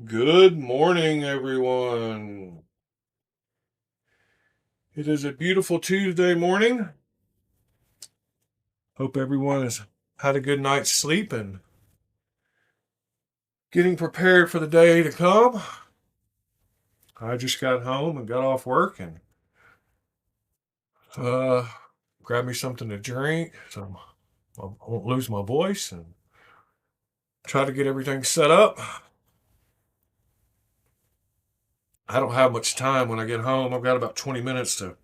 Good morning, everyone. It is a beautiful Tuesday morning. Hope everyone has had a good night's sleep and getting prepared for the day to come. I just got home and got off work and uh, grabbed me something to drink so I won't lose my voice and try to get everything set up. I don't have much time when I get home. I've got about 20 minutes to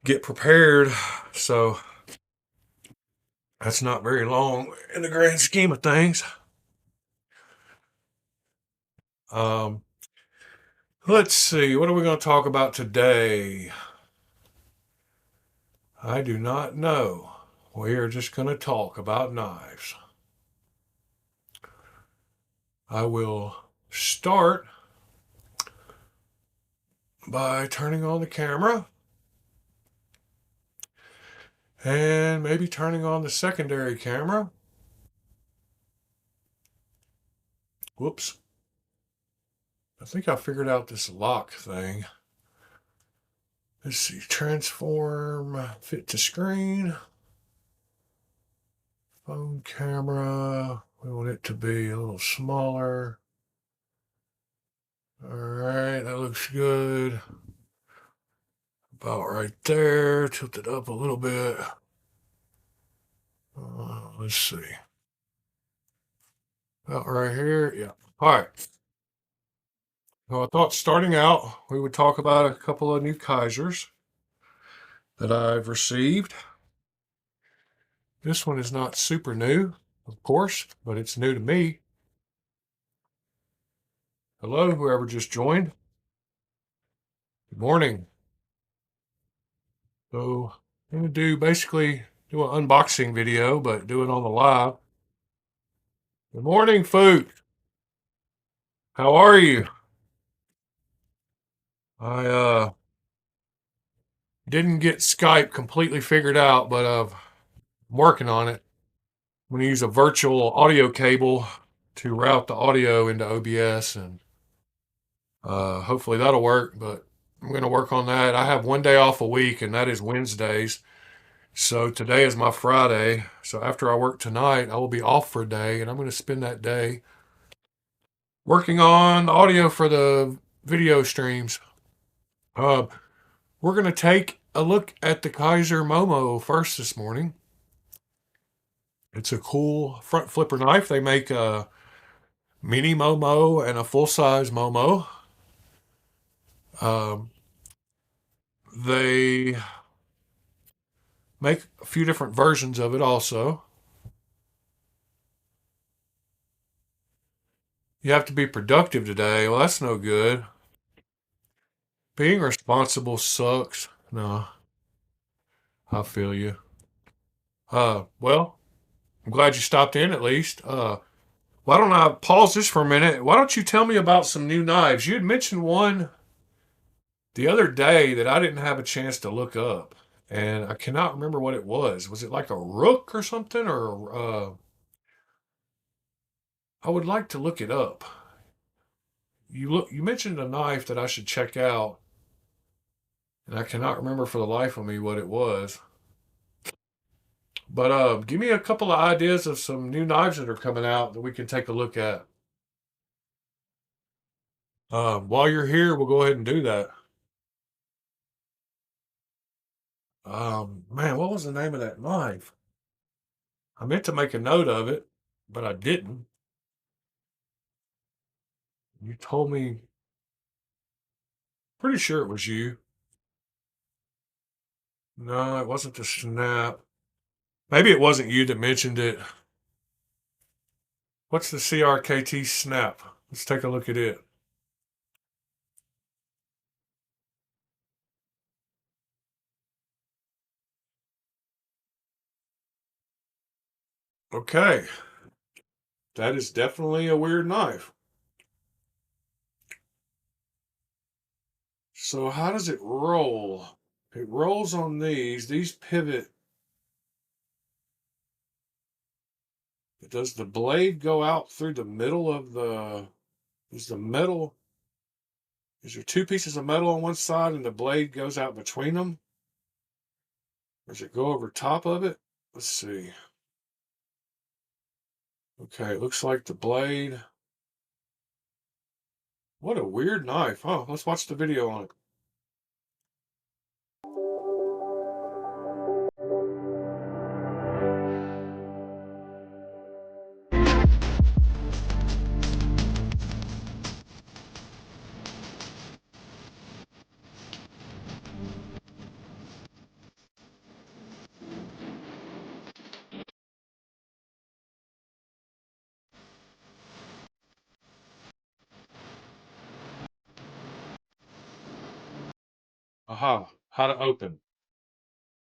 get prepared, so that's not very long in the grand scheme of things. Um, let's see, what are we going to talk about today? I do not know. We are just going to talk about knives. I will start by turning on the camera and maybe turning on the secondary camera. Whoops. I think I figured out this lock thing. Let's see, transform, fit to screen, phone camera. We want it to be a little smaller. All right, that looks good. About right there. Tilt it up a little bit. Let's see. About right here. Yeah. All right. So I thought starting out, we would talk about a couple of new Kizers that I've received. This one is not super new, of course, but it's new to me. Hello, whoever just joined. Good morning. So I'm going to basically do an unboxing video, but do it on the live. Good morning, Food. How are you? I didn't get Skype completely figured out, but I'm working on it. I'm going to use a virtual audio cable to route the audio into OBS, and hopefully that'll work. But I'm going to work on that. I have one day off a week, and that is Wednesdays. So today is my Friday. So after I work tonight, I will be off for a day, and I'm going to spend that day working on audio for the video streams. Uh, we're going to take a look at the Kizer Momo first this morning. It's a cool front flipper knife. They make a mini Momo and a full size Momo. Um, they make a few different versions of it also. You have to be productive today. Well, that's no good. Being responsible sucks. No, I feel you. Well, I'm glad you stopped in at least. Why don't I pause this for a minute? Why don't you tell me about some new knives? You had mentioned one the other day that I didn't have a chance to look up, and I cannot remember what it was. Was it like a rook or something? Or I would like to look it up. You mentioned a knife that I should check out, and I cannot remember for the life of me what it was. But give me a couple of ideas of some new knives that are coming out that we can take a look at. While you're here, we'll go ahead and do that. Man, what was the name of that knife? I meant to make a note of it, but I didn't. You told me, pretty sure it was you. No, it wasn't the snap. Maybe it wasn't you that mentioned it. What's the CRKT snap? Let's take a look at it. Okay, that is definitely a weird knife. So how does it roll? It rolls on these. These pivot. does the blade go out through the middle of the, is the metal, is there two pieces of metal on one side and the blade goes out between them? Or does it go over top of it? Let's see. Okay, it looks like the blade. What a weird knife. Oh, let's watch the video on it. Aha, how to open.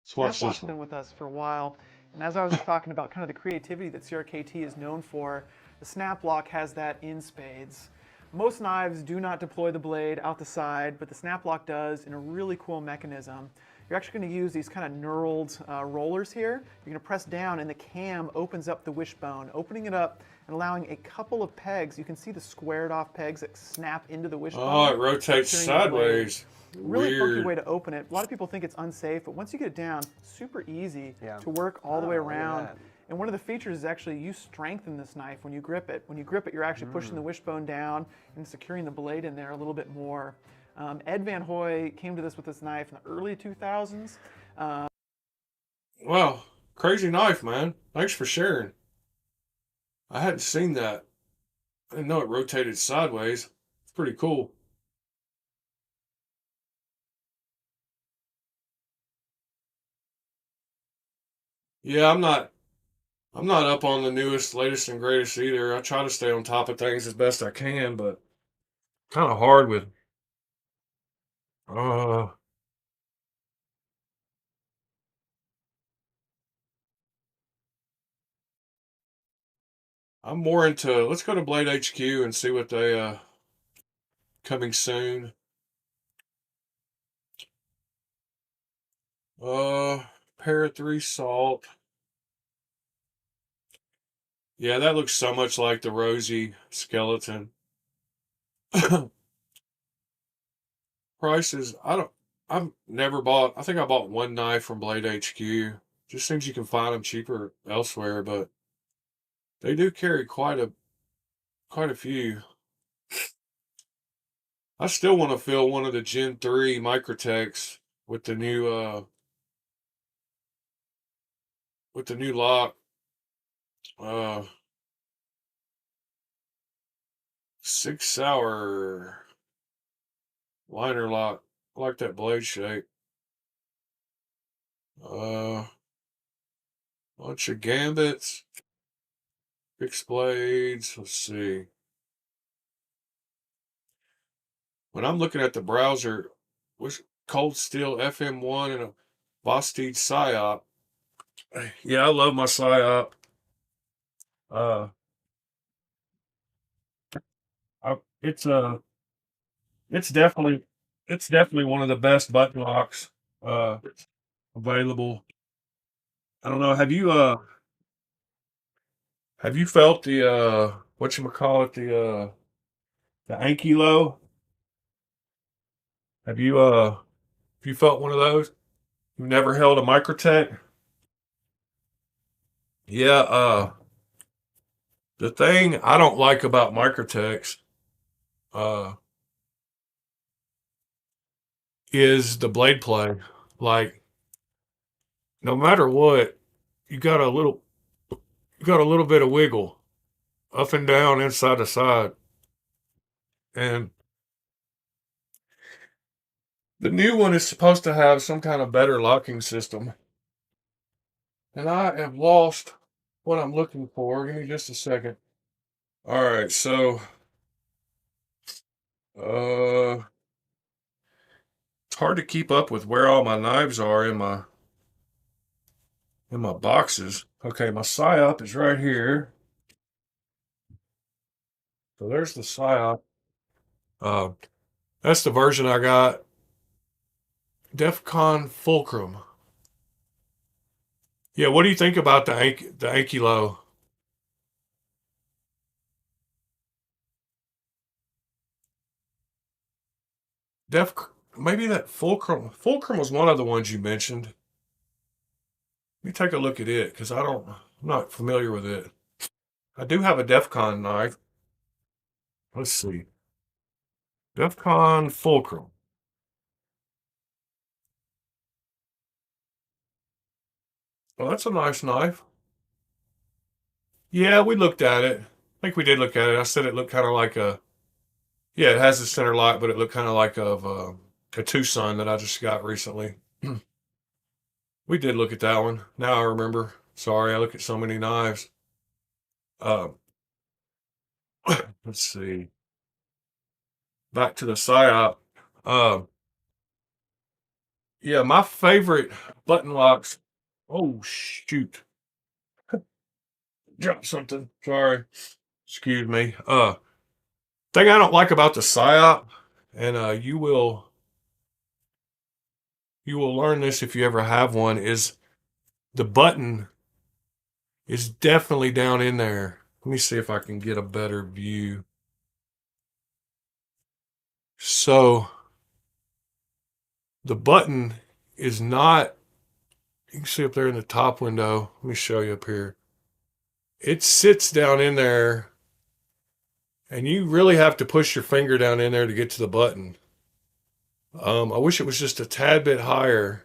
Let's watch this Snaplock's one. been with us for a while, and as I was just talking about kind of the creativity that CRKT is known for, the Snaplock has that in spades. Most knives do not deploy the blade out the side, but the Snaplock does in a really cool mechanism. You're actually going to use these kind of knurled rollers here. You're going to press down and the cam opens up the wishbone, opening it up and allowing a couple of pegs. You can see the squared off pegs that snap into the wishbone. Oh, it rotates sideways. Really funky Weird. way to open it. A lot of people think it's unsafe, but once you get it down, super easy to work all the way around. And one of the features is actually you strengthen this knife when you grip it. When you grip it, you're actually pushing the wishbone down and securing the blade in there a little bit more. Ed Van Hoy came to this with this knife in the early 2000s. Wow, crazy knife, man. Thanks for sharing. I hadn't seen that. I didn't know it rotated sideways. It's pretty cool. Yeah, I'm not up on the newest, latest and greatest either. I try to stay on top of things as best I can, but kind of hard with uh I'm more into, let's go to Blade HQ and see what they coming soon. Uh Para 3 salt. Yeah, that looks so much like the rosy skeleton. Prices, I've never bought, I think I bought one knife from Blade HQ. Just seems you can find them cheaper elsewhere, but they do carry quite a few. I still want to fill one of the Gen 3 Microtechs with the new lock. Uh 6 hour liner lock. I like that blade shape. Uh Bunch of gambits, fixed blades. Let's see. When I'm looking at the browser, was Cold Steel FM1 and a Bostede Psyop. Yeah, I love my Psyop. Uh, I, it's it's definitely it's definitely one of the best button locks uh available. I don't know. Have you felt the whatchamacallit, the Ankylo? Have you felt one of those? You've never held a Microtech? Yeah, the thing I don't like about Microtechs uh is the blade play. Like, no matter what, you got a little you got a little bit of wiggle up and down, inside to side. And the new one is supposed to have some kind of better locking system. And I have lost what I'm looking for. Give me just a second. All right, so uh it's hard to keep up with where all my knives are in my boxes. Okay, my psyop is right here. So there's the psyop. Uh, that's the version I got. DEFCON Fulcrum. Yeah, what do you think about the Ankylo? Def, maybe that Fulcrum. Fulcrum was one of the ones you mentioned. Let me take a look at it because I'm not familiar with it. I do have a DEFCON knife. Let's see. DEFCON Fulcrum. Well, that's a nice knife. Yeah, we looked at it. I think we did look at it. I said it looked kind of like a. Yeah, it has a center lock, but it looked kind of like a Tucson that I just got recently. We did look at that one. Now I remember. Sorry, I look at so many knives. Uh, let's see. Back to the PSYOP. Uh, yeah, my favorite button locks. Oh shoot! Dropped something. Sorry. Excuse me. Thing I don't like about the PSYOP, and you will learn this if you ever have one, is the button is definitely down in there. Let me see if I can get a better view. So the button is not, you can see up there in the top window. Let me show you up here. It sits down in there, and you really have to push your finger down in there to get to the button. I wish it was just a tad bit higher.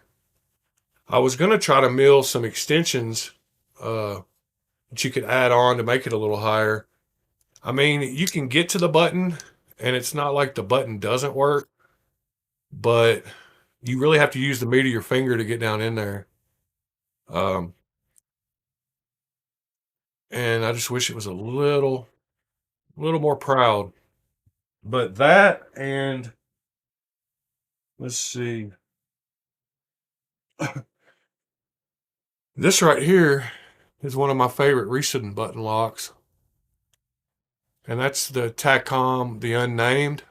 I was going to try to mill some extensions uh, that you could add on to make it a little higher. I mean, you can get to the button, and it's not like the button doesn't work, but you really have to use the meat of your finger to get down in there. Um, and I just wish it was a little more proud. But that and let's see, this right here is one of my favorite recent button locks, and that's the Tacom, the unnamed.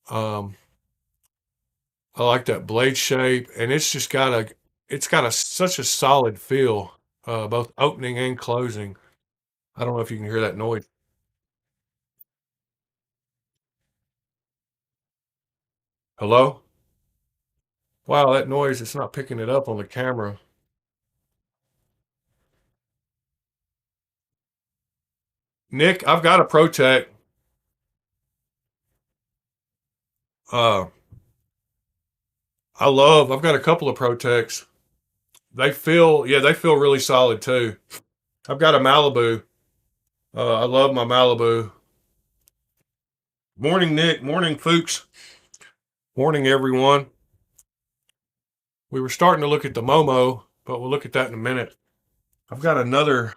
Um, I like that blade shape, and it's got a such a solid feel, both opening and closing. I don't know if you can hear that noise. Hello? Wow, that noise, it's not picking it up on the camera. Nick, I've got a ProTech. Uh, I've got a couple of ProTechs. They feel really solid too. I've got a Malibu. I love my Malibu. Morning, Nick. Morning, Fuchs. Morning, everyone. We were starting to look at the Momo, but we'll look at that in a minute. I've got another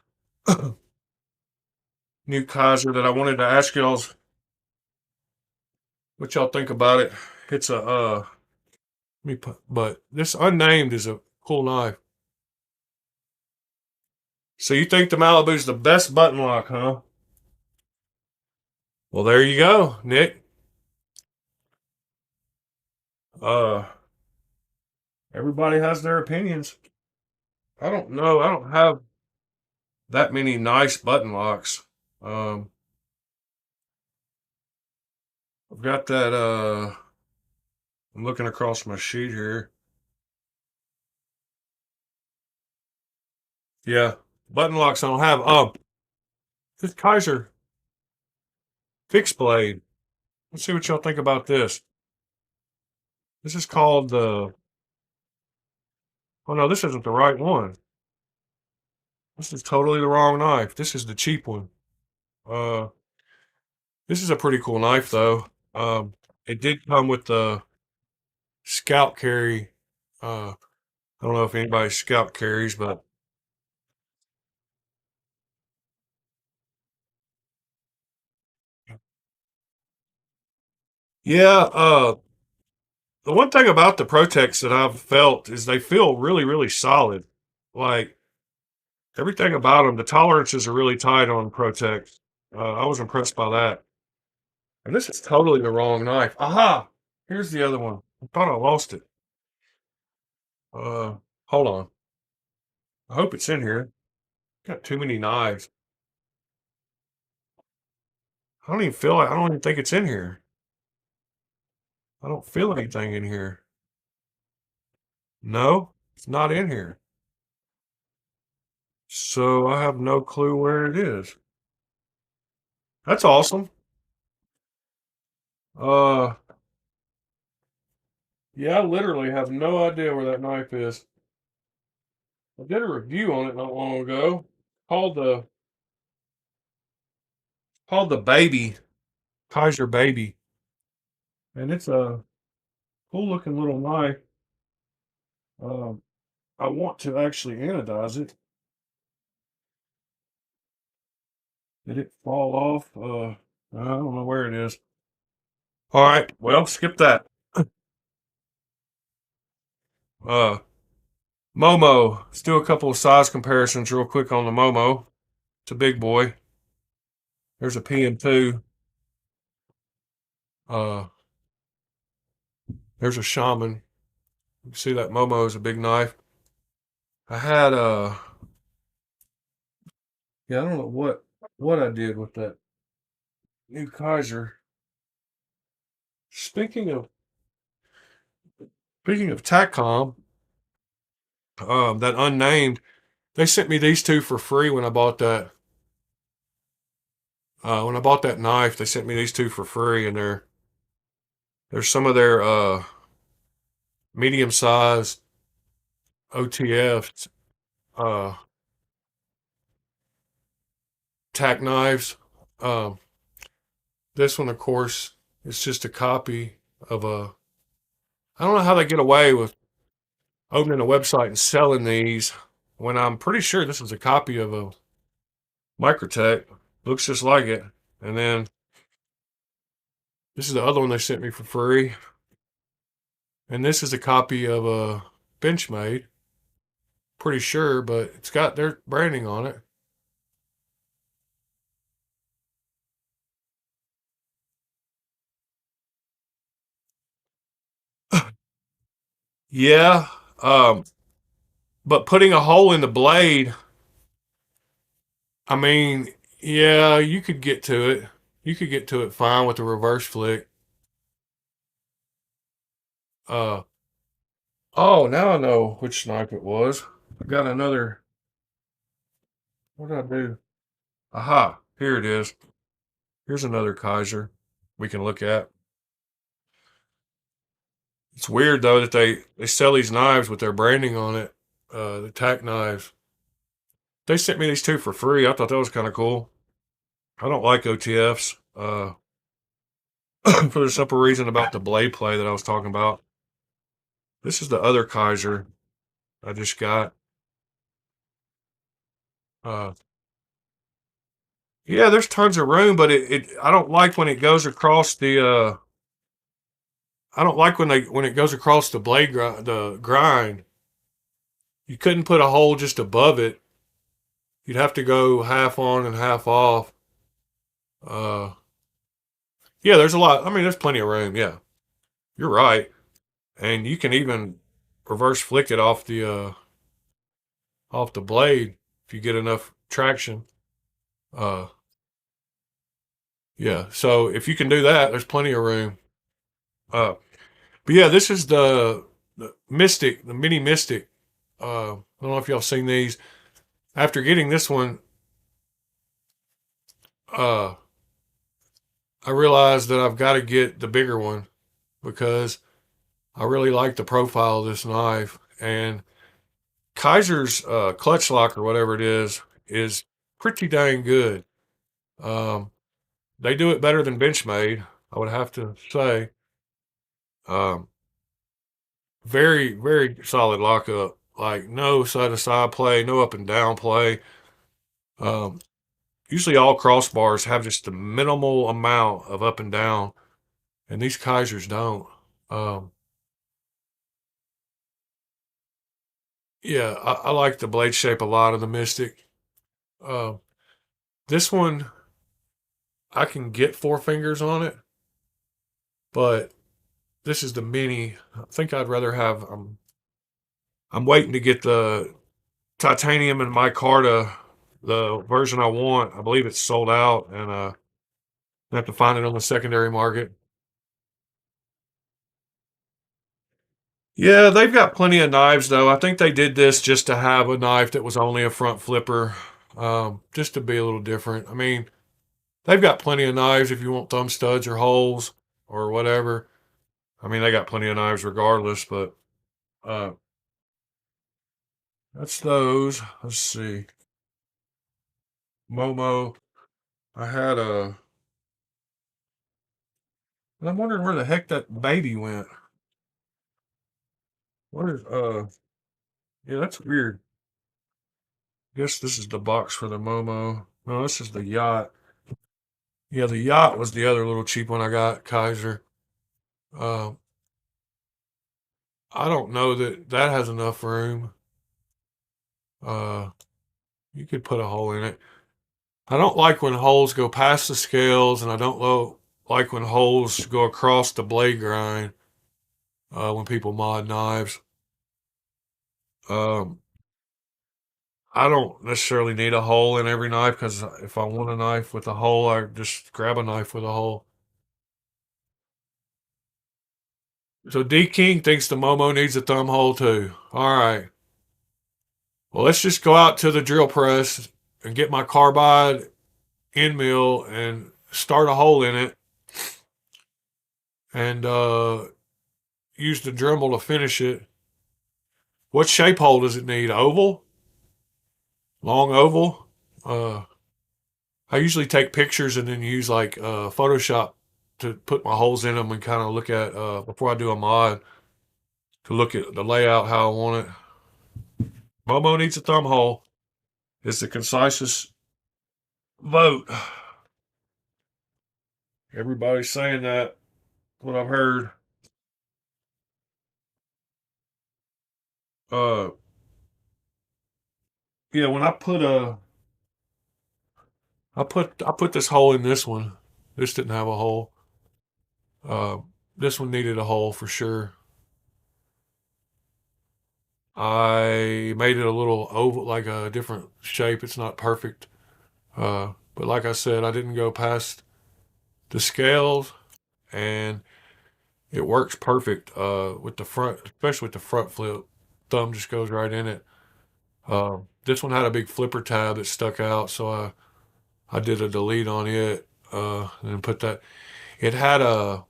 new Kizer that I wanted to ask y'all's what y'all think about it. It's a but this unnamed is a cool knife. So you think the Malibu's the best button lock, huh? Well, there you go, Nick. Uh, everybody has their opinions. I don't know. I don't have that many nice button locks. Um, I've got that. I'm looking across my sheet here. Yeah, button locks I don't have. This Kaiser fixed blade. Let's see what y'all think about this. This is called the. Oh no, this isn't the right one. This is totally the wrong knife. This is the cheap one. Uh, this is a pretty cool knife though. It did come with the scout carry. I don't know if anybody scout carries, but yeah. The one thing about the Protex that I've felt is they feel really, really solid. Like everything about them, the tolerances are really tight on Protex. I was impressed by that. And this is totally the wrong knife. Aha! Here's the other one. I thought I lost it. Uh, hold on. I hope it's in here. Got too many knives. I don't even think it's in here. I don't feel anything in here. No, it's not in here. So I have no clue where it is. That's awesome. Uh, yeah, I literally have no idea where that knife is. I did a review on it not long ago. Called the called the baby Kaiser baby, and it's a cool looking little knife. Um, I want to actually anodize it. Did it fall off? I don't know where it is. All right, well, skip that. Uh, Momo. Let's do a couple of size comparisons real quick on the Momo. It's a big boy. There's a PM2. Uh, there's a Shaman. You see that Momo is a big knife. I had yeah, I don't know what I did with that new Kaiser. Speaking of TACCOM, that unnamed, they sent me these two for free when I bought that. When I bought that knife, they sent me these two for free, and there's some of their medium sized OTF uh, tack knives. Um, this one, of course, is just a copy of a. I don't know how they get away with opening a website and selling these when I'm pretty sure this is a copy of a Microtech. Looks just like it. And then this is the other one they sent me for free. And this is a copy of a Benchmade. Pretty sure, but it's got their branding on it. Yeah. Um, but putting a hole in the blade, I mean, yeah, you could get to it. You could get to it fine with a reverse flick. Uh, oh, now I know which snipe it was. I got another. What did I do? Aha, here it is. Here's another Kaiser we can look at. It's weird though that they sell these knives with their branding on it, the tack knives. They sent me these two for free. I thought that was kind of cool. I don't like OTFs for the simple reason about the blade play that I was talking about. This is the other Kaiser I just got. Uh, yeah, there's tons of room, but it I don't like when it goes across the. I don't like when it goes across the the grind. You couldn't put a hole just above it. You'd have to go half on and half off. Uh, yeah, there's a lot. I mean, there's plenty of room. Yeah, you're right, and you can even reverse flick it off the blade if you get enough traction. Uh, yeah. So if you can do that, there's plenty of room. But yeah, this is the Mystic, the Mini Mystic. I don't know if y'all seen these. After getting this one, uh, I realized that I've got to get the bigger one because I really like the profile of this knife. And Kaiser's clutch lock or whatever it is pretty dang good. Um, they do it better than Benchmade, I would have to say. Um, very, very solid lockup. Like no side to side play, no up and down play. Um, usually all crossbars have just a minimal amount of up and down, and these Kaisers don't. Um, yeah, I like the blade shape a lot of the Mystic. Uh, this one, I can get four fingers on it, but this is the mini. I think I'd rather have. I'm waiting to get the titanium and micarta, the version I want. I believe it's sold out, and I have to find it on the secondary market. Yeah, they've got plenty of knives though. I think they did this just to have a knife that was only a front flipper, just to be a little different. I mean, they've got plenty of knives if you want thumb studs or holes or whatever. I mean, they got plenty of knives regardless, but uh, that's those. Let's see. Momo. I had a. I'm wondering where the heck that baby went. What is Yeah, that's weird. Guess this is the box for the Momo. No, this is the yacht. Yeah, the yacht was the other little cheap one I got, Kaiser. Uh, I don't know that that has enough room. Uh, you could put a hole in it. I don't like when holes go past the scales, and I don't like when holes go across the blade grind when people mod knives. Um, I don't necessarily need a hole in every knife because if I want a knife with a hole, I just grab a knife with a hole. So D King thinks the Momo needs a thumb hole too. All right. Well, let's just go out to the drill press and get my carbide end mill and start a hole in it and use the Dremel to finish it. What shape hole does it need? Oval? Long oval? Uh, I usually take pictures and then use like Photoshop to put my holes in them and kind of look at before I do a mod to look at the layout how I want it. Momo needs a thumb hole. It's the concisest vote. Everybody's saying that. What I've heard. Uh, yeah, when I put this hole in this one. This didn't have a hole. Uh, this one needed a hole for sure. I made it a little oval, like a different shape. It's not perfect. But like I said, I didn't go past the scales, and it works perfect with the front, especially with the front flip. Thumb just goes right in it. This one had a big flipper tab that stuck out, so I did a delete on it and then put that. It had a.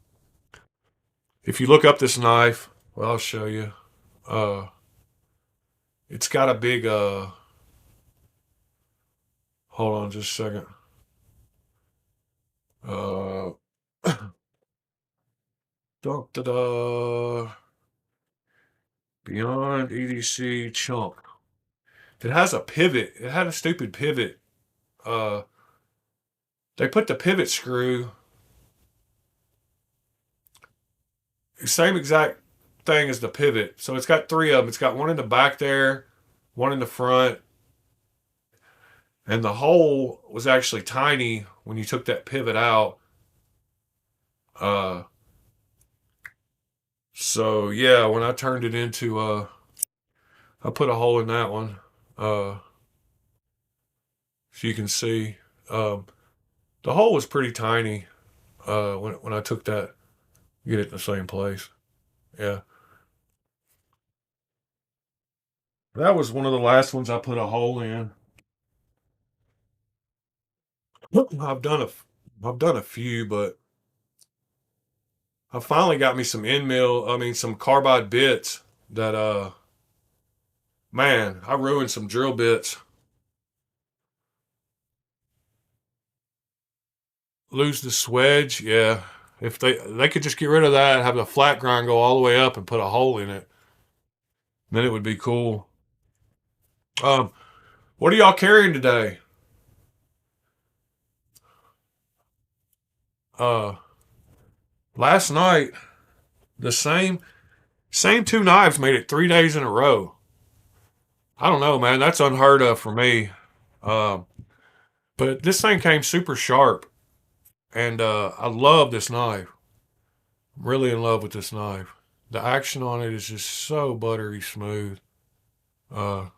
If you look up this knife, well, I'll show you. Uh, it's got a big. Hold on, just a second. Uh, da da da. Beyond EDC chunk. It has a pivot. It had a stupid pivot. Uh, they put the pivot screw, same exact thing as the pivot. So it's got three of them. It's got one in the back there, one in the front, and the hole was actually tiny when you took that pivot out. Uh, so yeah, when I turned it into, I put a hole in that one. Uh, so you can see, um, the hole was pretty tiny. When I took that, get it in the same place. Yeah. That was one of the last ones I put a hole in. I've done a, I've done a few, but I finally got me some end mill. I mean, some carbide bits that, man, I ruined some drill bits. Lose the swedge, yeah. If they could just get rid of that, have the flat grind go all the way up and put a hole in it, then it would be cool. Um, what are y'all carrying today? Uh, last night the same two knives made it 3 days in a row. I don't know, man. That's unheard of for me. Um, but this thing came super sharp, and I love this knife. I'm really in love with this knife. The action on it is just so buttery smooth, uh,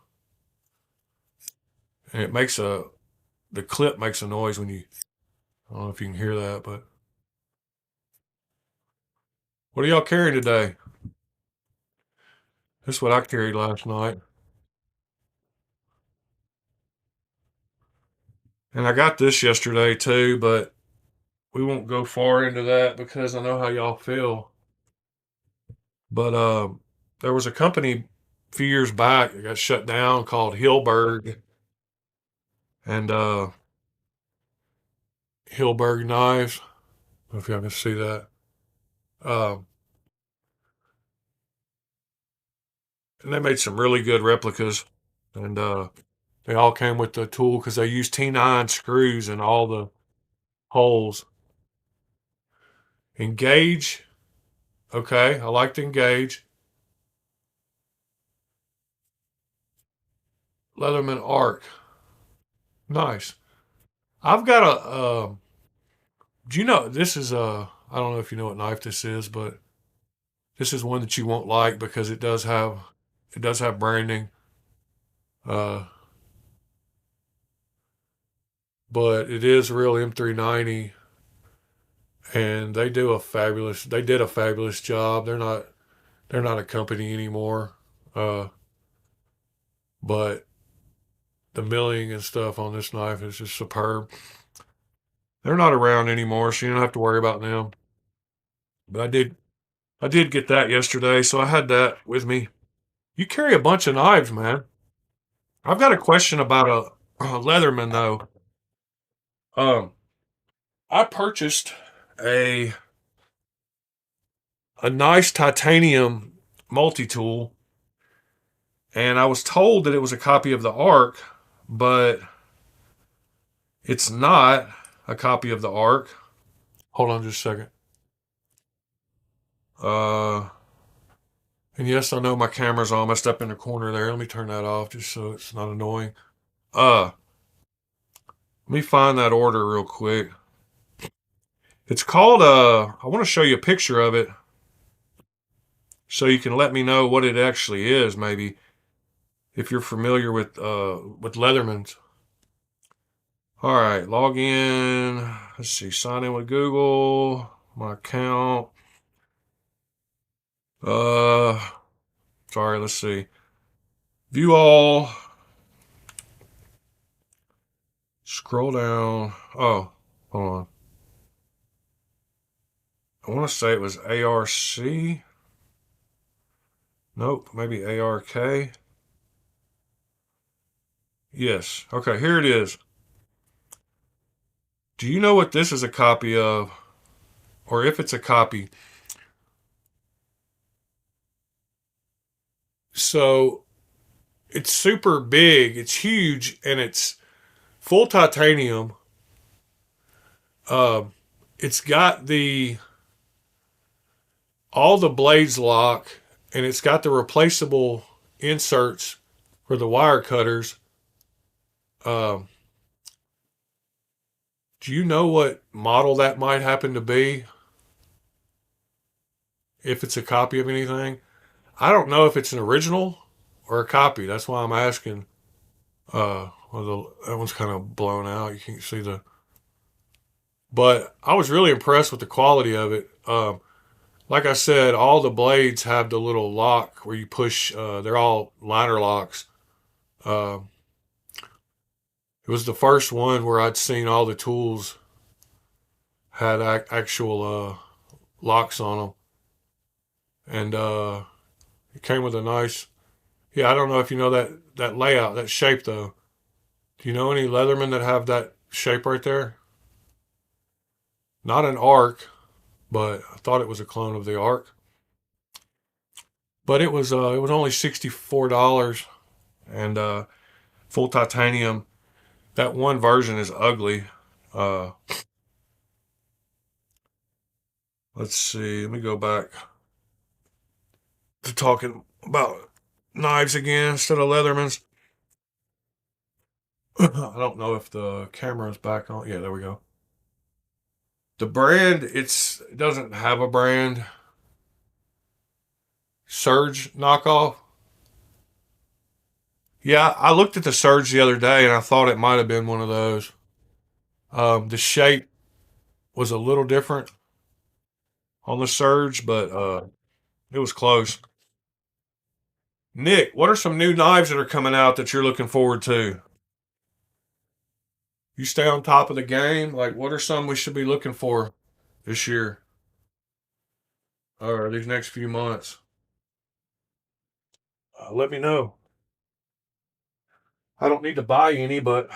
and it makes a the clip makes a noise when you. I don't know if you can hear that, but what are y'all carrying today? This is what I carried last night. And I got this yesterday too, but we won't go far into that because I know how y'all feel. But there was a company a few years back that got shut down called Hillberg and Hillberg Knives. I don't know if y'all can see that. Um, and they made some really good replicas, and they all came with the tool because they used T9 screws in all the holes. Engage, okay, I like to engage. Leatherman arc, nice. I've got a. Do you know this is a? I don't know if you know what knife this is, but this is one that you won't like because it does have branding. Uh, but it is a real M390, and they did a fabulous job. They're not a company anymore. Uh, but the milling and stuff on this knife is just superb. They're not around anymore, so you don't have to worry about them. But I did get that yesterday, so I had that with me. You carry a bunch of knives, man. I've got a question about a Leatherman though. Um, I purchased a a nice titanium multi-tool, and I was told that it was a copy of the Arc, but it's not a copy of the Arc. Hold on just a second. Uh, and yes, I know my camera's all messed up in the corner there. Let me turn that off just so it's not annoying. Uh, Let me find that order real quick. It's called I want to show you a picture of it so you can let me know what it actually is, maybe if you're familiar with Leathermans. All right, log in. Let's see, sign in with Google, my account. Uh, Sorry, let's see. View all. Scroll down. Oh, hold on. I want to say it was ARC. Nope, maybe ARK. Yes. Okay, here it is. Do you know what this is a copy of? Or if it's a copy? So it's super big, it's huge, and it's full titanium. Uh, it's got the all the blades lock, and it's got the replaceable inserts for the wire cutters. Um, do you know what model that might happen to be? If it's a copy of anything, I don't know if it's an original or a copy. That's why I'm asking. That one's kind of blown out. You can't see the. But I was really impressed with the quality of it. Like I said, all the blades have the little lock where you push. They're all liner locks. Uh, it was the first one where I'd seen all the tools had actual locks on them, and it came with a nice. Yeah, I don't know if you know that layout, that shape though. Do you know any Leatherman that have that shape right there? Not an arc, but I thought it was a clone of the arc. But it was only $64 and full titanium. That one version is ugly. Uh, let's see. Let me go back to talking about knives again instead of Leathermans. I don't know if the camera is back on. Yeah, there we go. The brand, it doesn't have a brand. Surge knockoff. Yeah, I looked at the Surge the other day and I thought it might have been one of those. The shape was a little different on the Surge, but it was close. Nick, what are some new knives that are coming out that you're looking forward to? You stay on top of the game. Like, what are some we should be looking for this year or these next few months? Let me know. I don't need to buy any, uh,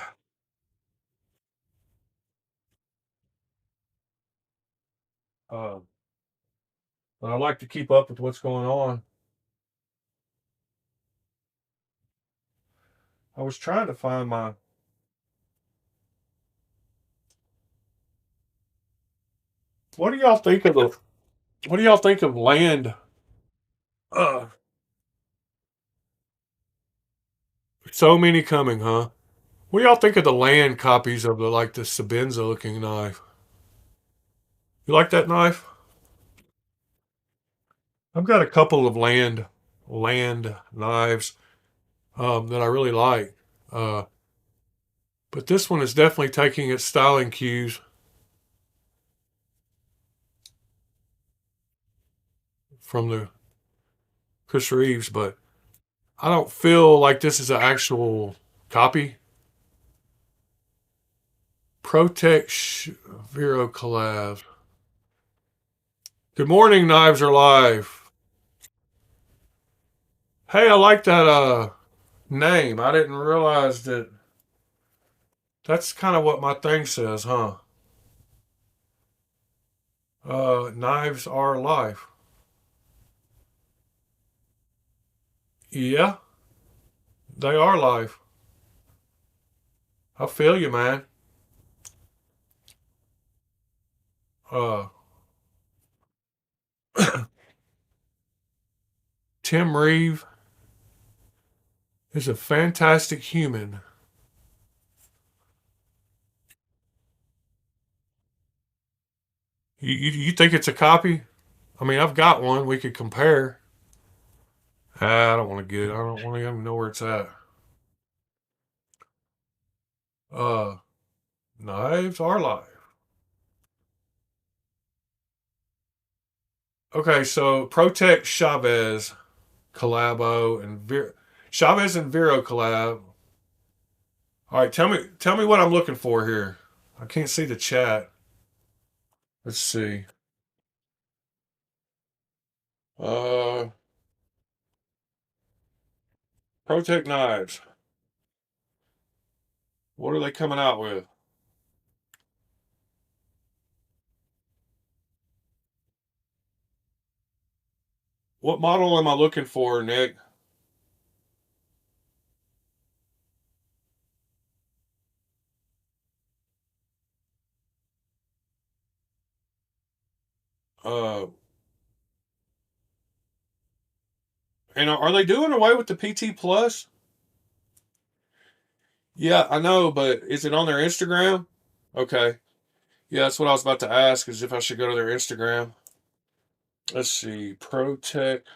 but I like to keep up with what's going on. I was trying to find my. What do y'all think of the? What do y'all think of land? Uh, so many coming, huh? What do y'all think of the land copies of the Sabenza looking knife? You like that knife? I've got a couple of land knives that I really like. Uh, but this one is definitely taking its styling cues from the Chris Reeves, but I don't feel like this is an actual copy. Protect Vero collab. Good morning, Knives Are Live. Hey, I like that name. I didn't realize that that's kind of what my thing says, huh? Knives Are Life. Yeah, they are life. I feel you, man. Uh, Tim Reeve is a fantastic human. You think it's a copy? I mean, I've got one. We could compare. I don't want to get it. I don't want to even know where it's at. Uh, Knives are live. Okay, so Protect Chavez collabo and Chavez and Vero collab. All right, tell me what I'm looking for here. I can't see the chat. Let's see. Uh, Protect Knives. What are they coming out with? What model am I looking for, Nick? Uh, and are they doing away with the PT Plus? Yeah, I know, but is it on their Instagram? Okay. Yeah, that's what I was about to ask, is if I should go to their Instagram. Let's see. Protect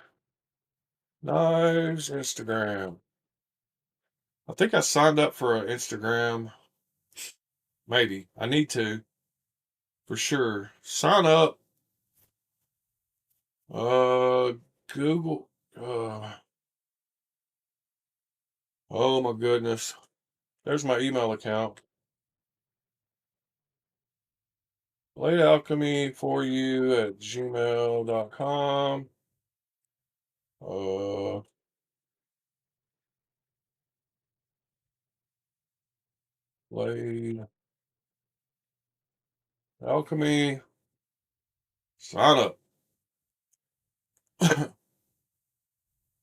Knives Instagram. I think I signed up for an Instagram. Maybe. I need to, for sure. Sign up. Uh, Google. Uh, oh my goodness. There's my email account. Blade Alchemy for you at gmail.com. Uh, Blade Alchemy. Sign up.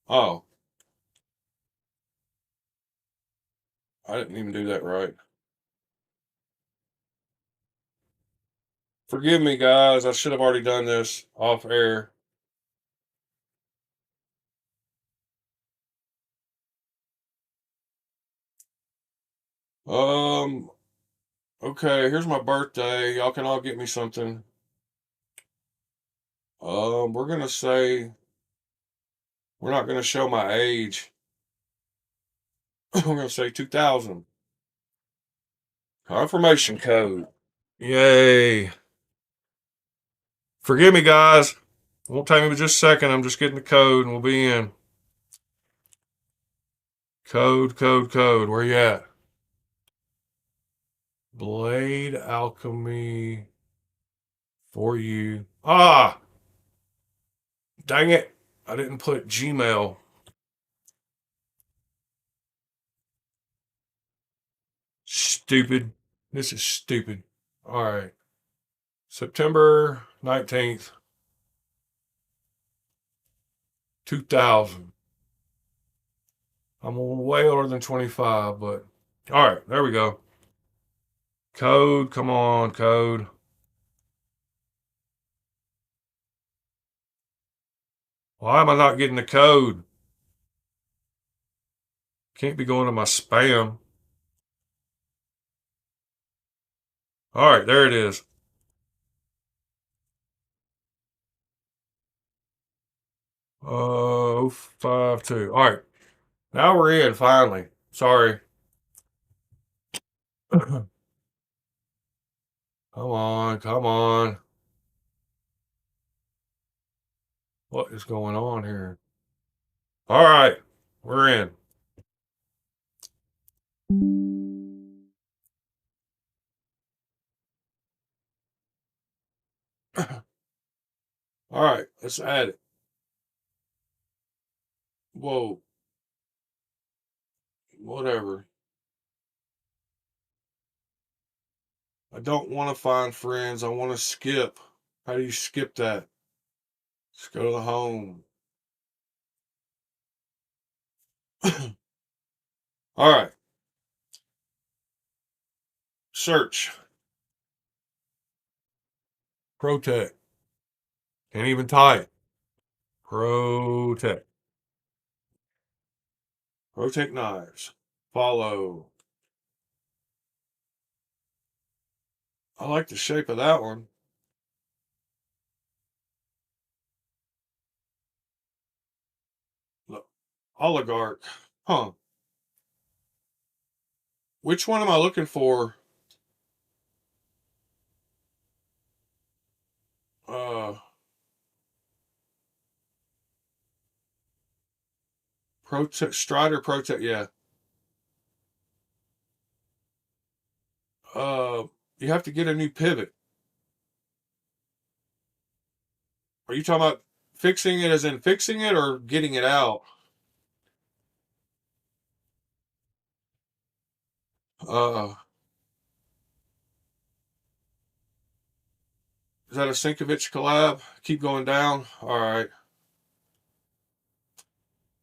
Oh, I didn't even do that right. Forgive me, guys. I should have already done this off air. Um, okay, here's my birthday. Y'all can all get me something. We're gonna say we're not gonna show my age. We're gonna say 2000. Confirmation code. Yay. Forgive me, guys. Won't take me but just a second. I'm just getting the code and we'll be in. Code, code, code. Where you at? Blade Alchemy for you. Ah! Dang it. I didn't put Gmail. Stupid. This is stupid. All right. September 19th, 2000. I'm way older than 25, but all right, there we go. Code, come on, code. Why am I not getting the code? Can't be going to my spam. All right, there it is. 052. All right, now we're in finally. Sorry. Come on, come on. What is going on here? All right, we're in. All right, let's add it. Whoa, whatever. I don't want to find friends. I want to skip. How do you skip that? Let's go to the home. All right. Search. Protect. Can't even type. Protect. Protect knives. Follow. I like the shape of that one. Look. Oligarch. Huh. Which one am I looking for? Uh, Protect. Strider Protect. Yeah. Uh, you have to get a new pivot. Are you talking about fixing it as in fixing it or getting it out? Uh, is that a Sinkovich collab? Keep going down. All right.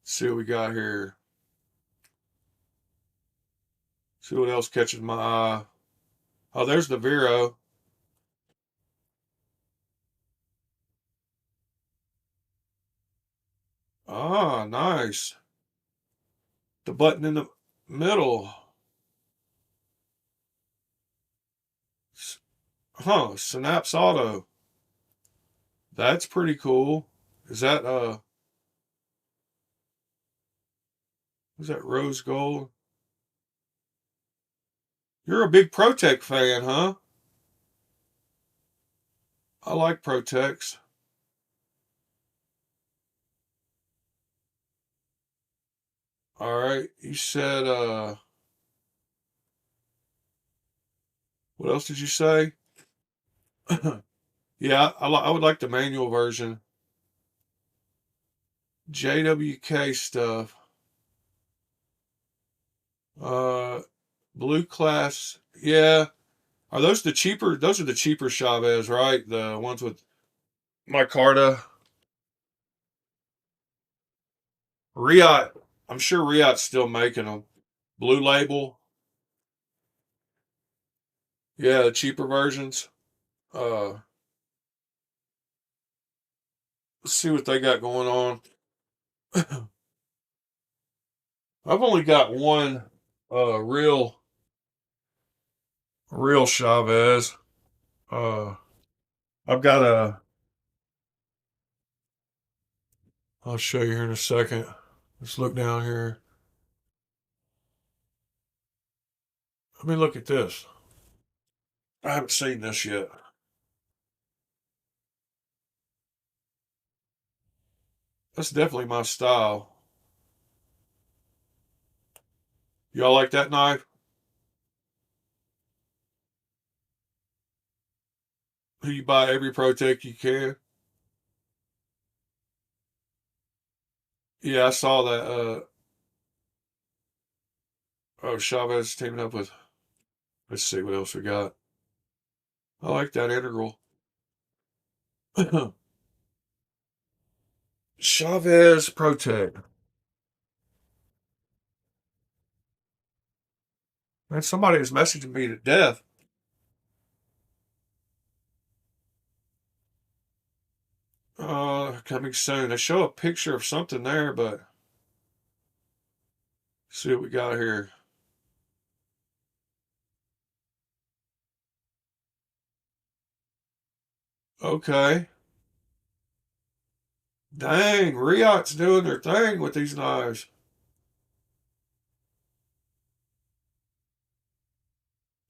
See what we got here. See what else catches my eye. Oh, there's the Vero. Ah, nice. The button in the middle. Huh, Synapse Auto. That's pretty cool. Is that is that rose gold? You're a big Protec fan, huh? I like Protecs. All right. You said what else did you say? Yeah, I would like the manual version. JWK stuff. Uh Blue class. Yeah. Are those the cheaper? Those are the cheaper Chavez, right? The ones with micarta. Riot. I'm sure Riot's still making them. Blue Label. Yeah, the cheaper versions. Uh, let's see what they got going on. I've only got one real Chavez. Uh, I've got a. I'll show you here in a second. Let's look down here. Let me look at this. I haven't seen this yet. That's definitely my style. Y'all like that knife? You buy every Protec you can. Yeah, I saw that. Oh, Chavez teaming up with. Let's see what else we got. I like that integral. Chavez Protec. Man, somebody is messaging me to death. Coming soon. They show a picture of something there, but see what we got here. Okay. Dang, Riot's doing their thing with these knives.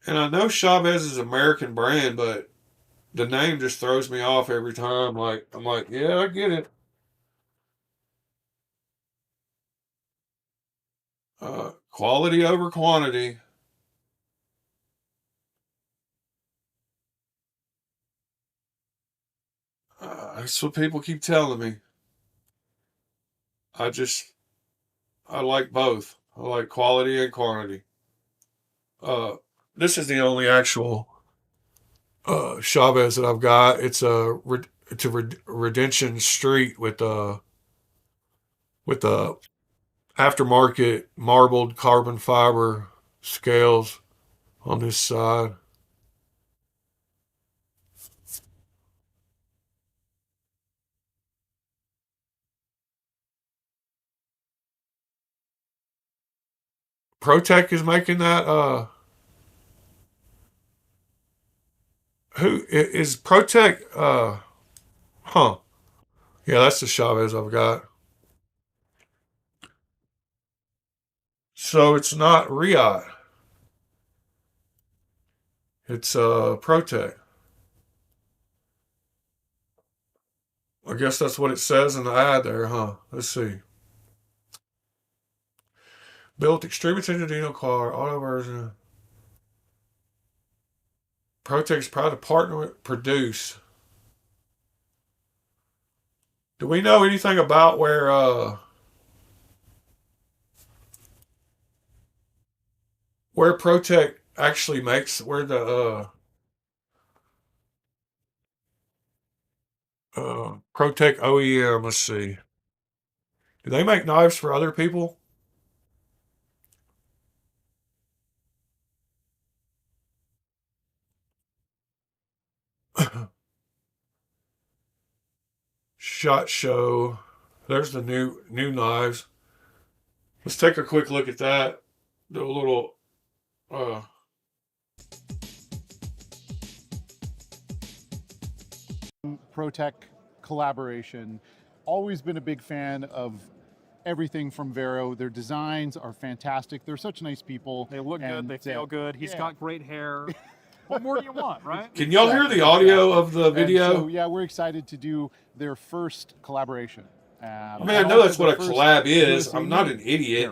And I know Chavez is an American brand, but the name just throws me off every time. Like I'm like, yeah, I get it. Quality over quantity. That's what people keep telling me. I just, I like both. I like quality and quantity. Uh, this is the only actual Chavez that I've got. It's a Redemption Street with aftermarket marbled carbon fiber scales on this side. Protec is making that. Who is Protec? Huh? Yeah, that's the Chavez I've got. So it's not Riot. It's Protec. I guess that's what it says in the ad there, huh? Let's see. Built extremely Dino car, auto version. Protec's proud to partner with produce. Do we know anything about where Protec actually makes where the Protec OEM? Let's see. Do they make knives for other people? Shot Show. There's the new knives. Let's take a quick look at that. Do a little uh Protec collaboration. Always been a big fan of everything from Vero. Their designs are fantastic. They're such nice people. They look good. They feel good. He's got great hair. What more do you want, right? Can y'all hear the audio of the video? So, yeah, we're excited to do their first collaboration. I mean, I know that's what a collab is. I'm not an idiot.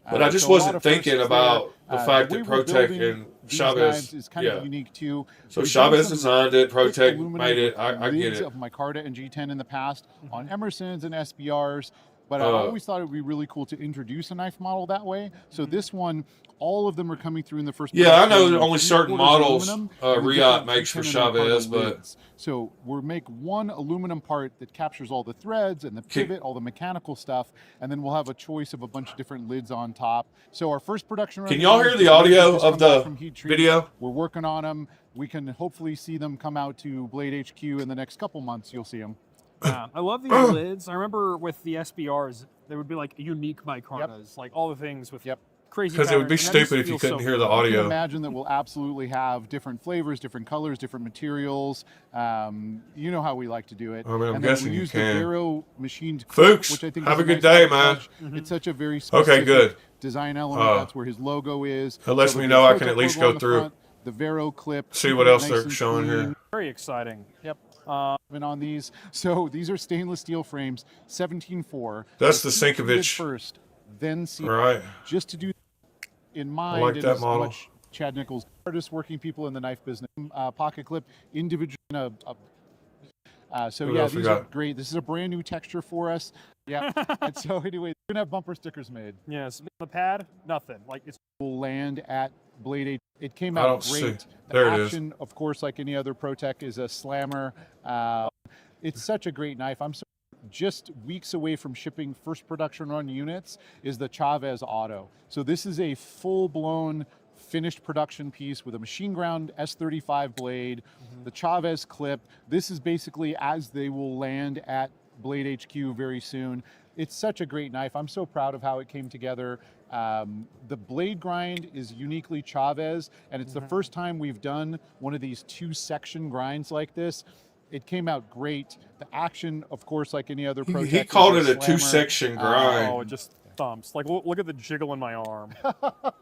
But I just wasn't thinking about the fact that Protec and Chavez is kind of unique too. So Chavez designed it, Protec made it. I get it. Of Micarta and G10 in the past on Emersons and SBRs, but I always thought it would be really cool to introduce a knife model that way. So this one, all of them are coming through in the first. Yeah, I know that only certain models Riot makes for Chavez, but so we'll make one aluminum part that captures all the threads and the pivot, all the mechanical stuff, and then we'll have a choice of a bunch of different lids on top. So our first production run. Can y'all hear the audio of the video? We're working on them. We can hopefully see them come out to Blade HQ in the next couple months. You'll see them. Yeah, I love these lids. I remember with the SBRs, there would be like unique micartas, like all the things with crazy. Because it would be stupid if you couldn't hear the audio. You can imagine that we'll absolutely have different flavors, different colors, different materials. You know how we like to do it. I mean, I'm and guessing we you use can. the Vero machined Fuchs, which I think have is a good nice day, man. It's such a very specific good. design element. That's where his logo is. That lets me know I can at least go through. Front, the Vero clip. See what else they're showing here. Very exciting. Yep. On these, so these are stainless steel frames, 17.4. That's the Sinkovich first, then see right. just to do. in I mind, like and that as model. much Chad Nichols, hardest working people in the knife business. Pocket clip, individual. So What yeah, else we these are got? great. This is a brand new texture for us. Yeah. And so anyway, we're gonna have bumper stickers made. Yes, the pad, nothing. Like it's Will land at Blade 8. It came I out don't see. great. The There it is. action, of course, like any other ProTech, is a slammer. It's such a great knife. I'm so just weeks away from shipping first production run units is the Chavez Auto. So this is a full-blown finished production piece with a machine ground S35 blade, the Chavez clip. This is basically as they will land at Blade HQ very soon. It's such a great knife. I'm so proud of how it came together. The blade grind is uniquely Chavez, and it's the first time we've done one of these 2-section grinds like this. It came out great. The action, of course, like any other ProTech, He called it a slammer. 2-section oh, grind. it just thumps. Like look at the jiggle in my arm.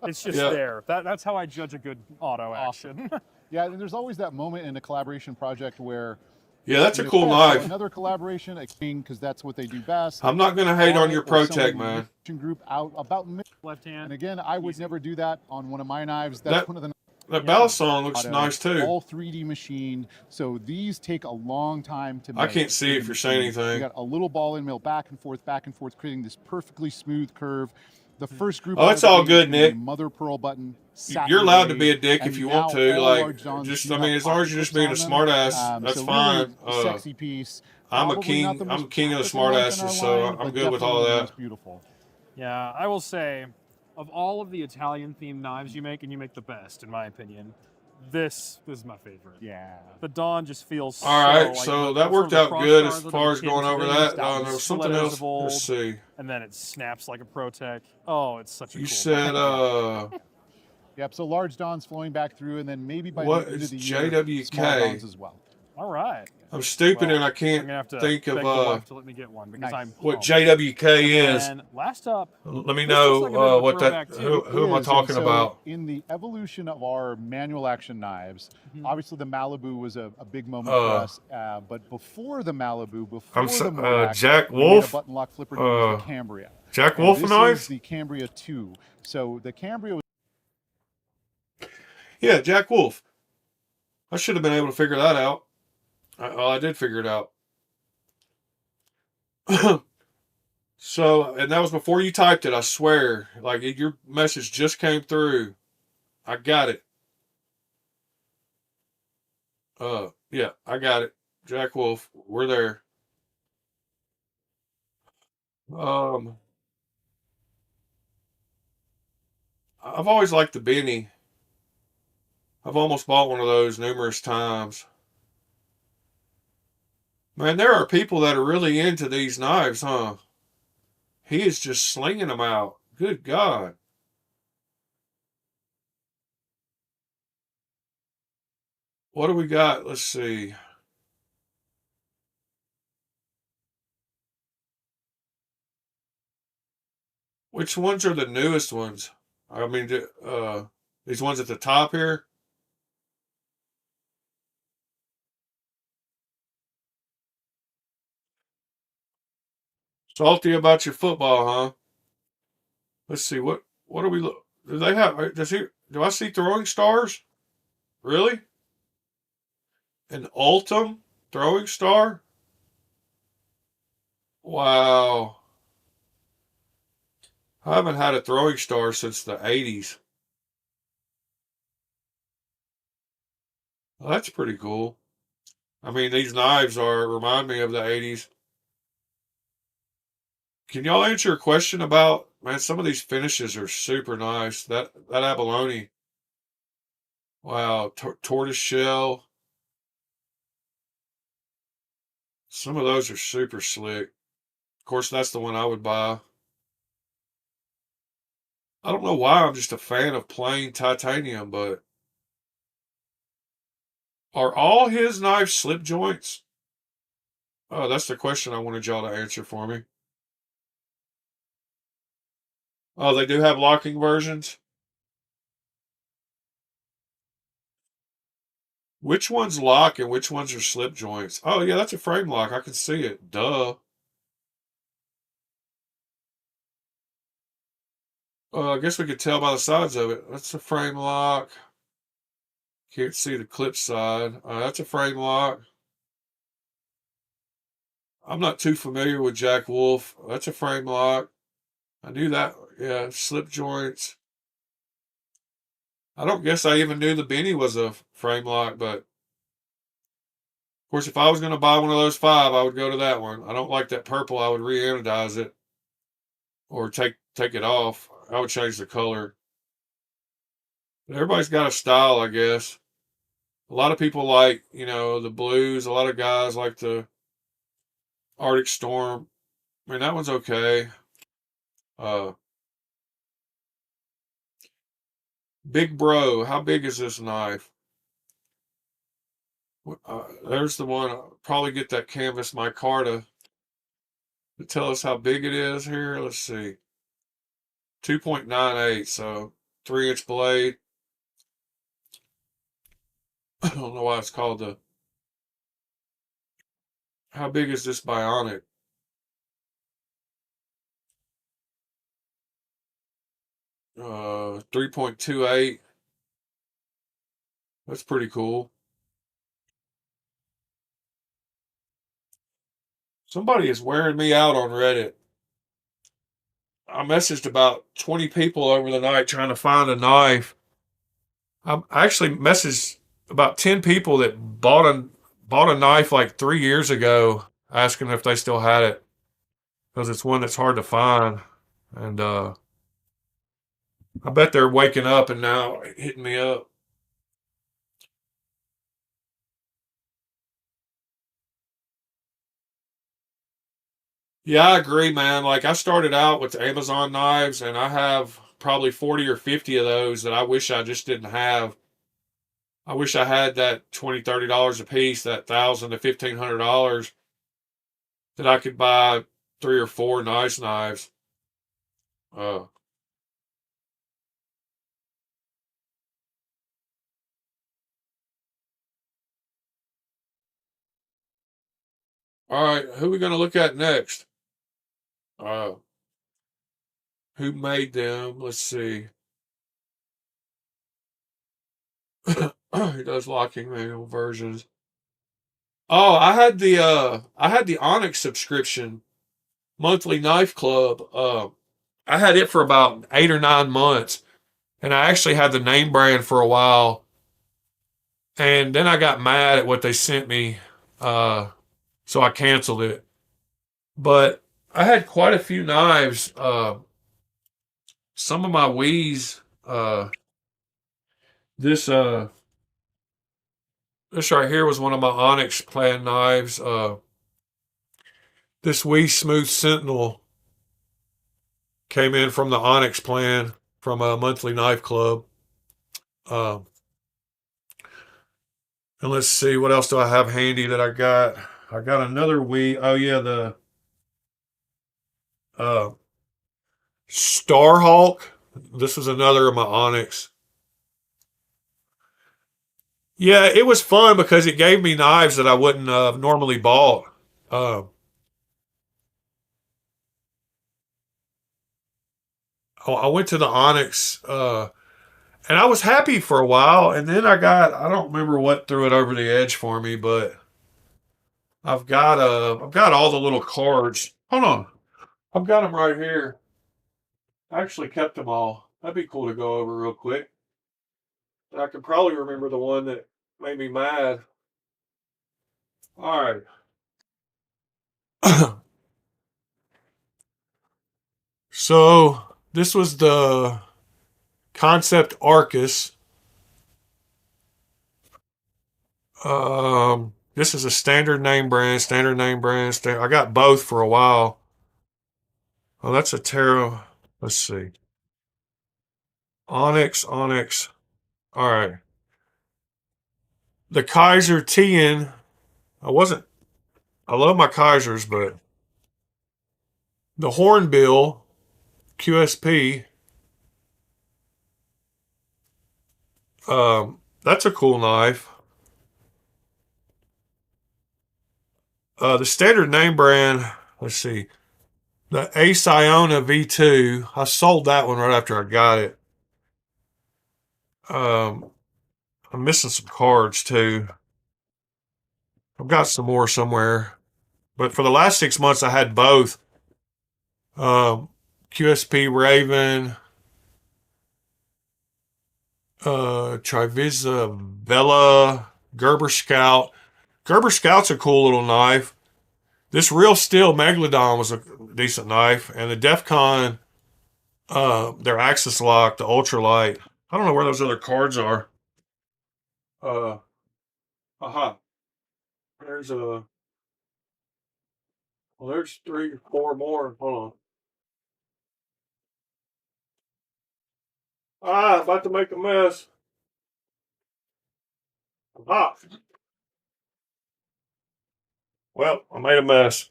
It's just Yeah. there. That's how I judge a good auto action. Yeah, and there's always that moment in a collaboration project where Yeah, that's a you know, cool so knife. another collaboration, because that's what they do best. I'm not gonna hate on Or your someone ProTech, in man. the group out about mid. Left hand. And again, I would never do that on one of my knives. That's one of the That Balisong looks auto, nice too. all 3D machined. So these take a long time to make. I can't see if you're saying anything. You got a little ball and mill back and forth, creating this perfectly smooth curve. The first group. Oh, it's all good, Nick. Mother pearl button. You're allowed to be a dick and if you want now to. all Like, large Dons just do I mean, have as long as you're pocket just being a clips on them. smartass, that's So fine. really sexy piece. I'm a Probably king. not the I'm most king of the practical knife in smartasses, our so line, I'm but good with all definitely the that. most beautiful. Yeah, I will say, of all of the Italian themed knives you make, and you make the best, in my opinion, this is my favorite. Yeah. The Dawn just feels All right, like so the that worked out cross good bars as that far are as going akin to over these, that. down There the was something stilettos else. of old, Let's see. and then it snaps like a ProTech. Oh, it's such a You cool said, knife. Yep. So large Dons flowing back through, and then maybe by What the end is of the year, JWK? small Dons as well. All right. I'm stupid Well, and I I'm can't gonna have to think beg of the wife to let me get one because Nice. I'm what pumped. JWK is. And last up, Let me this looks like a bit know of a what that. throwback, too. Who am I Is, talking and so about? in the evolution of our manual action knives, obviously the Malibu was a big moment for us. But before the Malibu, before the Modak, Jack we made a Wolf. button lock flipper known as the Cambria. Jack And Wolf this knives. is the Cambria 2. So the Cambria was Yeah, Jack Wolf. I should have been able to figure that out. I did figure it out. So, and that was before you typed it, I swear. Like, your message just came through. I got it. Yeah, I got it. Jack Wolf, we're there. I've always liked the Benny. I've almost bought one of those numerous times. Man, there are people that are really into these knives, huh? He is just slinging them out. Good God. What do we got? Let's see. Which ones are the newest ones? I mean, these ones at the top here. Salty about your football, huh? Let's see. What do we look? Do they have? Do I see throwing stars? Really? An Ultim throwing star? Wow. I haven't had a throwing star since the 80s. Well, that's pretty cool. I mean, these knives remind me of the 80s. Can y'all answer a question about, man, some of these finishes are super nice. That abalone. Wow, tortoise shell. Some of those are super slick. Of course, that's the one I would buy. I don't know why I'm just a fan of plain titanium, but are all his knives slip joints? Oh, that's the question I wanted y'all to answer for me. Oh, they do have locking versions? Which ones lock and which ones are slip joints? Oh, yeah, that's a frame lock. I can see it. Duh. I guess we could tell by the sides of it. That's a frame lock. Can't see the clip side. That's a frame lock. I'm not too familiar with Jack Wolf. That's a frame lock. I knew that. Yeah, slip joints. I don't guess I even knew the Benny was a frame lock, but of course, if I was going to buy one of those 5, I would go to that one. I don't like that purple. I would re-anodize it or take it off. I would change the color. Everybody's got a style, I guess. A lot of people like, the blues. A lot of guys like the Arctic Storm. I mean, that one's okay. Uh, Big Bro, how big is this knife? There's the one. I'll probably get that canvas micarta to tell us how big it is here. Let's see. 2.98, so 3-inch blade. I don't know why it's called the. How big is this bionic? 3.28. That's pretty cool. Somebody is wearing me out on Reddit. I messaged about 20 people over the night trying to find a knife. I actually messaged about 10 people that bought a knife like 3 years ago, asking if they still had it because it's one that's hard to find. And I bet they're waking up and now hitting me up. Yeah, I agree, man. Like I started out with Amazon knives, and I have probably 40 or 50 of those that I wish I just didn't have. I wish I had that $20, $30 a piece, that $1,000 to $1,500 that I could buy 3 or 4 nice knives. Uh, all right, who are we going to look at next? Uh, who made them? Let's see. Who does locking manual versions? Oh, I had the Onyx subscription monthly knife club. I had it for about 8 or 9 months, and I actually had the name brand for a while. And then I got mad at what they sent me, so I canceled it. But I had quite a few knives. Some of my Wii's. This this right here was one of my Onyx plan knives. This Wii Smooth Sentinel came in from the Onyx plan from a monthly knife club. Um, and let's see, what else do I have handy that I got? I got another Wii. Oh yeah, the uh, Starhawk. This was another of my Onyx. Yeah, it was fun because it gave me knives that I wouldn't have normally bought. Uh, I went to the Onyx, and I was happy for a while, and then I don't remember what threw it over the edge for me, but I've got all the little cards. Hold on, I've got them right here. I actually kept them all. That'd be cool to go over real quick. I can probably remember the one that made me mad. All right. So this was the Concept Arcus. This is a standard name brand. I got both for a while. Oh, that's a tarot. Let's see. Onyx. All right. The Kaiser TN. I wasn't. I love my Kaisers, but the Hornbill QSP. That's a cool knife. The standard name brand. Let's see. The Ace Iona V2. I sold that one right after I got it. I'm missing some cards too. I've got some more somewhere. But for the last 6 months, I had both. QSP Raven, Trivisa Vela, Gerber Scout. Gerber Scout's a cool little knife. This Real Steel Megalodon was a decent knife. And the Defcon, their Axis Lock, the Ultralight. I don't know where those other cards are. Aha. There's a. Well, there's 3 or 4 more. Hold on. About to make a mess. Ah. Well, I made a mess.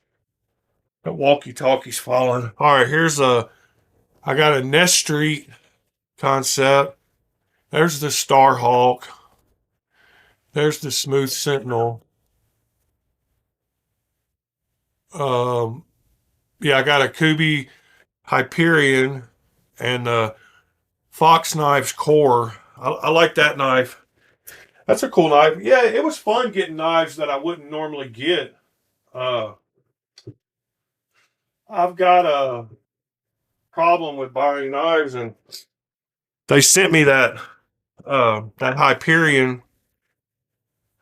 That walkie-talkie's falling. All right, I got a Nest Street concept. There's the Starhawk. There's the Smooth Sentinel. Um, yeah, I got a Kubi Hyperion and Fox Knives Core. I like that knife. That's a cool knife. Yeah, it was fun getting knives that I wouldn't normally get. Uh, I've got a problem with buying knives, and they sent me that Hyperion,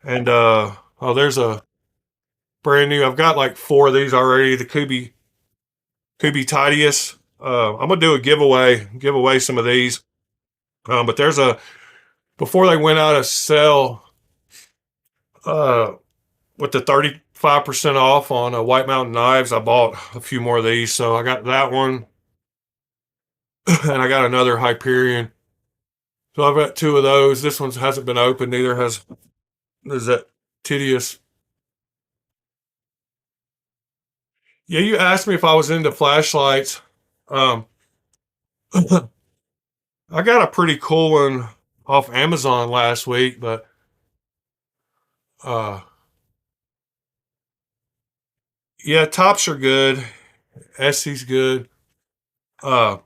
and oh, there's a brand new. I've got like 4 of these already. The Kubi Titius. I'm gonna do a give away some of these. But there's a before they went out of sale uh, with the 35% off on White Mountain Knives. I bought a few more of these, so I got that one, and I got another Hyperion. So I've got 2 of those. This one hasn't been opened. Neither has there's that Titius. Yeah, you asked me if I was into flashlights. Um, I got a pretty cool one off Amazon last week, but uh, yeah, tops are good. Essie's good. Uh,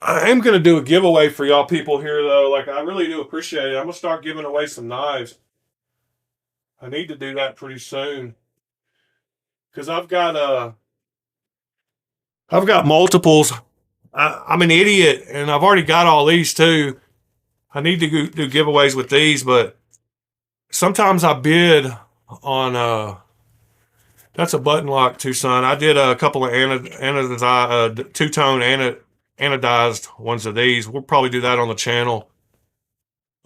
I am gonna do a giveaway for y'all people here though. Like I really do appreciate it. I'm gonna start giving away some knives. I need to do that pretty soon because I've got multiples. I'm an idiot, and I've already got all these too. I need to do giveaways with these, but sometimes I bid on that's a button lock Tucson. I did a couple of two-tone anodized ones of these. We'll probably do that on the channel.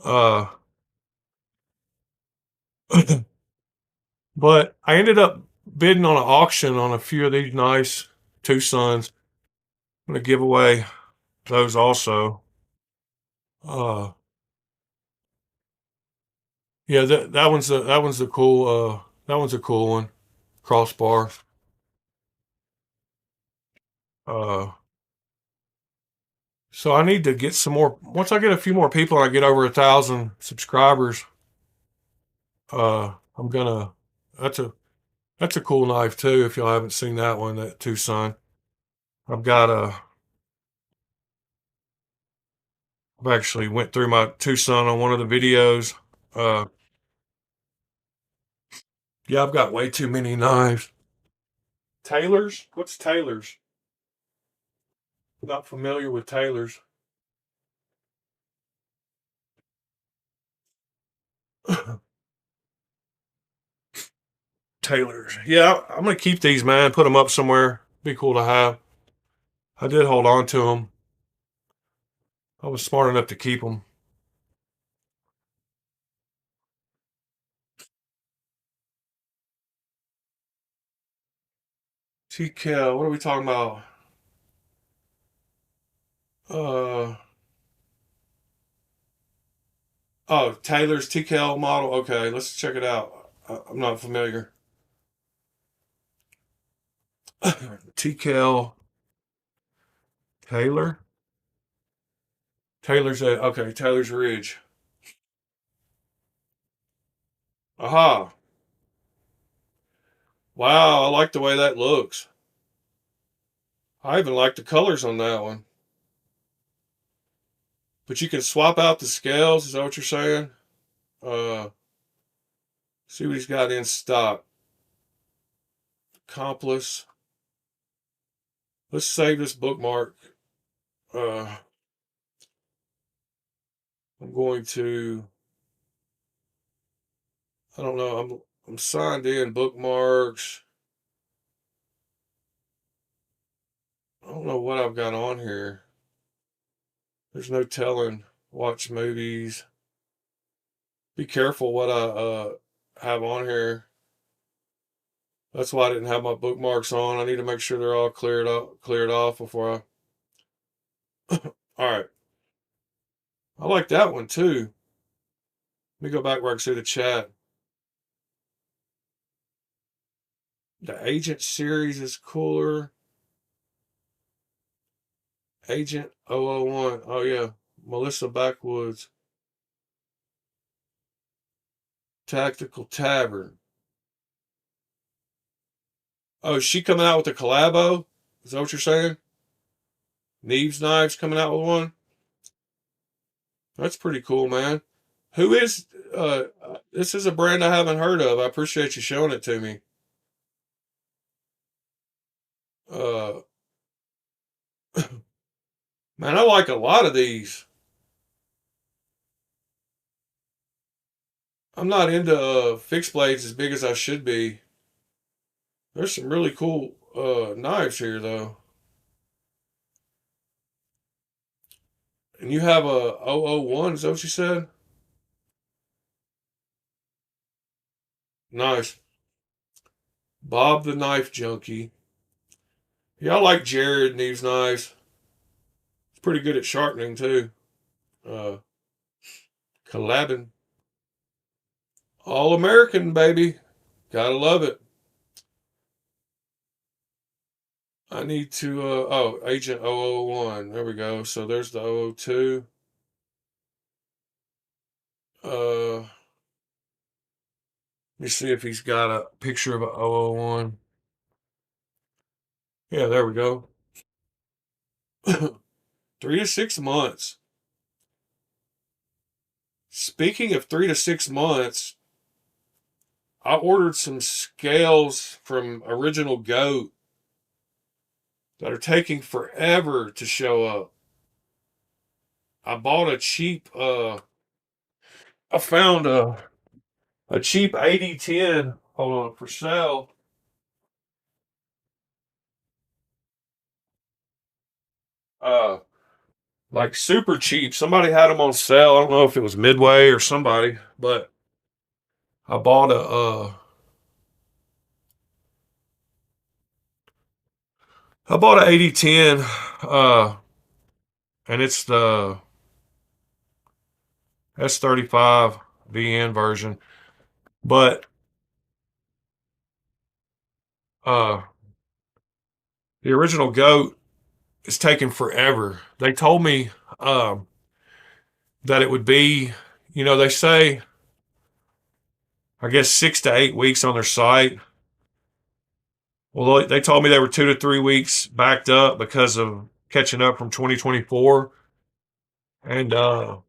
Uh, but I ended up bidding on an auction on a few of these nice Tucsons. I'm gonna give away those also. Uh, yeah, that one's a cool that one's a cool one. Crossbar. Uh, so I need to get some more. Once I get a few more people and I get over 1,000 subscribers, I'm gonna. That's a that's a cool knife too. If y'all haven't seen that one, that Tucson. I've got a. I've actually went through my Tucson on one of the videos. Uh, yeah, I've got way too many knives. Taylor's? What's Taylor's? Not familiar with Taylor's. Taylor's. Yeah, I'm gonna keep these, man. Put them up somewhere. Be cool to have. I did hold on to them. I was smart enough to keep them. TCal. What are we talking about? Uh oh, Taylor's TCal model. Okay, let's check it out. I'm not familiar. TCal Taylor. Taylor's Ridge. Aha. Wow, I like the way that looks. I even like the colors on that one. But you can swap out the scales, is that what you're saying? Uh, see what he's got in stock. Accomplice. Let's save this bookmark. Uh, I'm going to, I don't know, I'm signed in, bookmarks. I don't know what I've got on here. There's no telling. Watch movies. Be careful what I have on here. That's why I didn't have my bookmarks on. I need to make sure they're all cleared off before I. All right. I like that one too. Let me go back where I can see the chat. The Agent series is cooler. Agent 001. Oh yeah, Melissa Backwoods. Tactical Tavern. Oh, is she coming out with a collabo? Is that what you're saying? Knives Knives coming out with one? That's pretty cool, man. Who is this is a brand I haven't heard of. I appreciate you showing it to me. Uh Man, I like a lot of these. I'm not into fixed blades as big as I should be. There's some really cool knives here though. And you have a 001, is that what you said? Nice. Bob the Knife Junkie. Yeah, I like Jared Neves knives. He's pretty good at sharpening too. Uh Collabing. All American, baby. Gotta love it. I need to oh, Agent 001. There we go. So there's the 002. Let me see if he's got a picture of a 001. Yeah, there we go. 3 to 6 months. Speaking of 3 to 6 months, I ordered some scales from Original Goat that are taking forever to show up. I bought a cheap I found a cheap 8010, hold on, for sale. Uh like super cheap. Somebody had them on sale. I don't know if it was Midway or somebody, but I bought a 8010 and it's the S35 VN version. But uh the Original Goat is taking forever. They told me um that it would be, they say I guess 6 to 8 weeks on their site. Well, they told me they were 2 to 3 weeks backed up because of catching up from 2024. And oh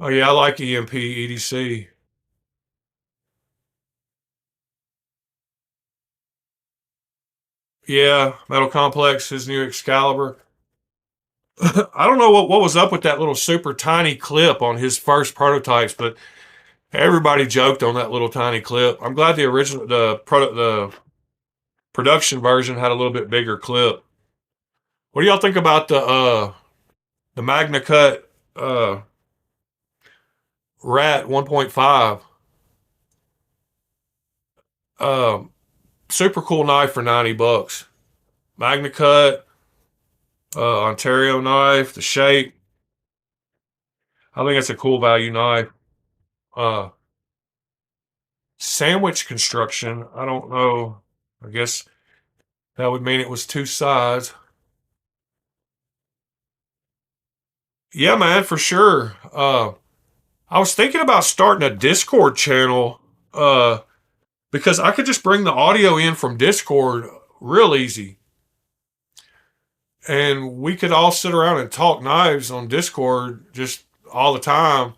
yeah, I like EMP EDC. Yeah, Metal Complex, his new Excalibur. I don't know what was up with that little super tiny clip on his first prototypes, but everybody joked on that little tiny clip. I'm glad the production version had a little bit bigger clip. What do y'all think about the Magna Cut Rat 1.5? Um, Super cool knife for $90. Magna Cut, Ontario knife, the shape. I think it's a cool value knife. Uh, Sandwich construction. I don't know. I guess that would mean it was two sides. Yeah, man, for sure. I was thinking about starting a Discord channel, because I could just bring the audio in from Discord real easy. And we could all sit around and talk knives on Discord just all the time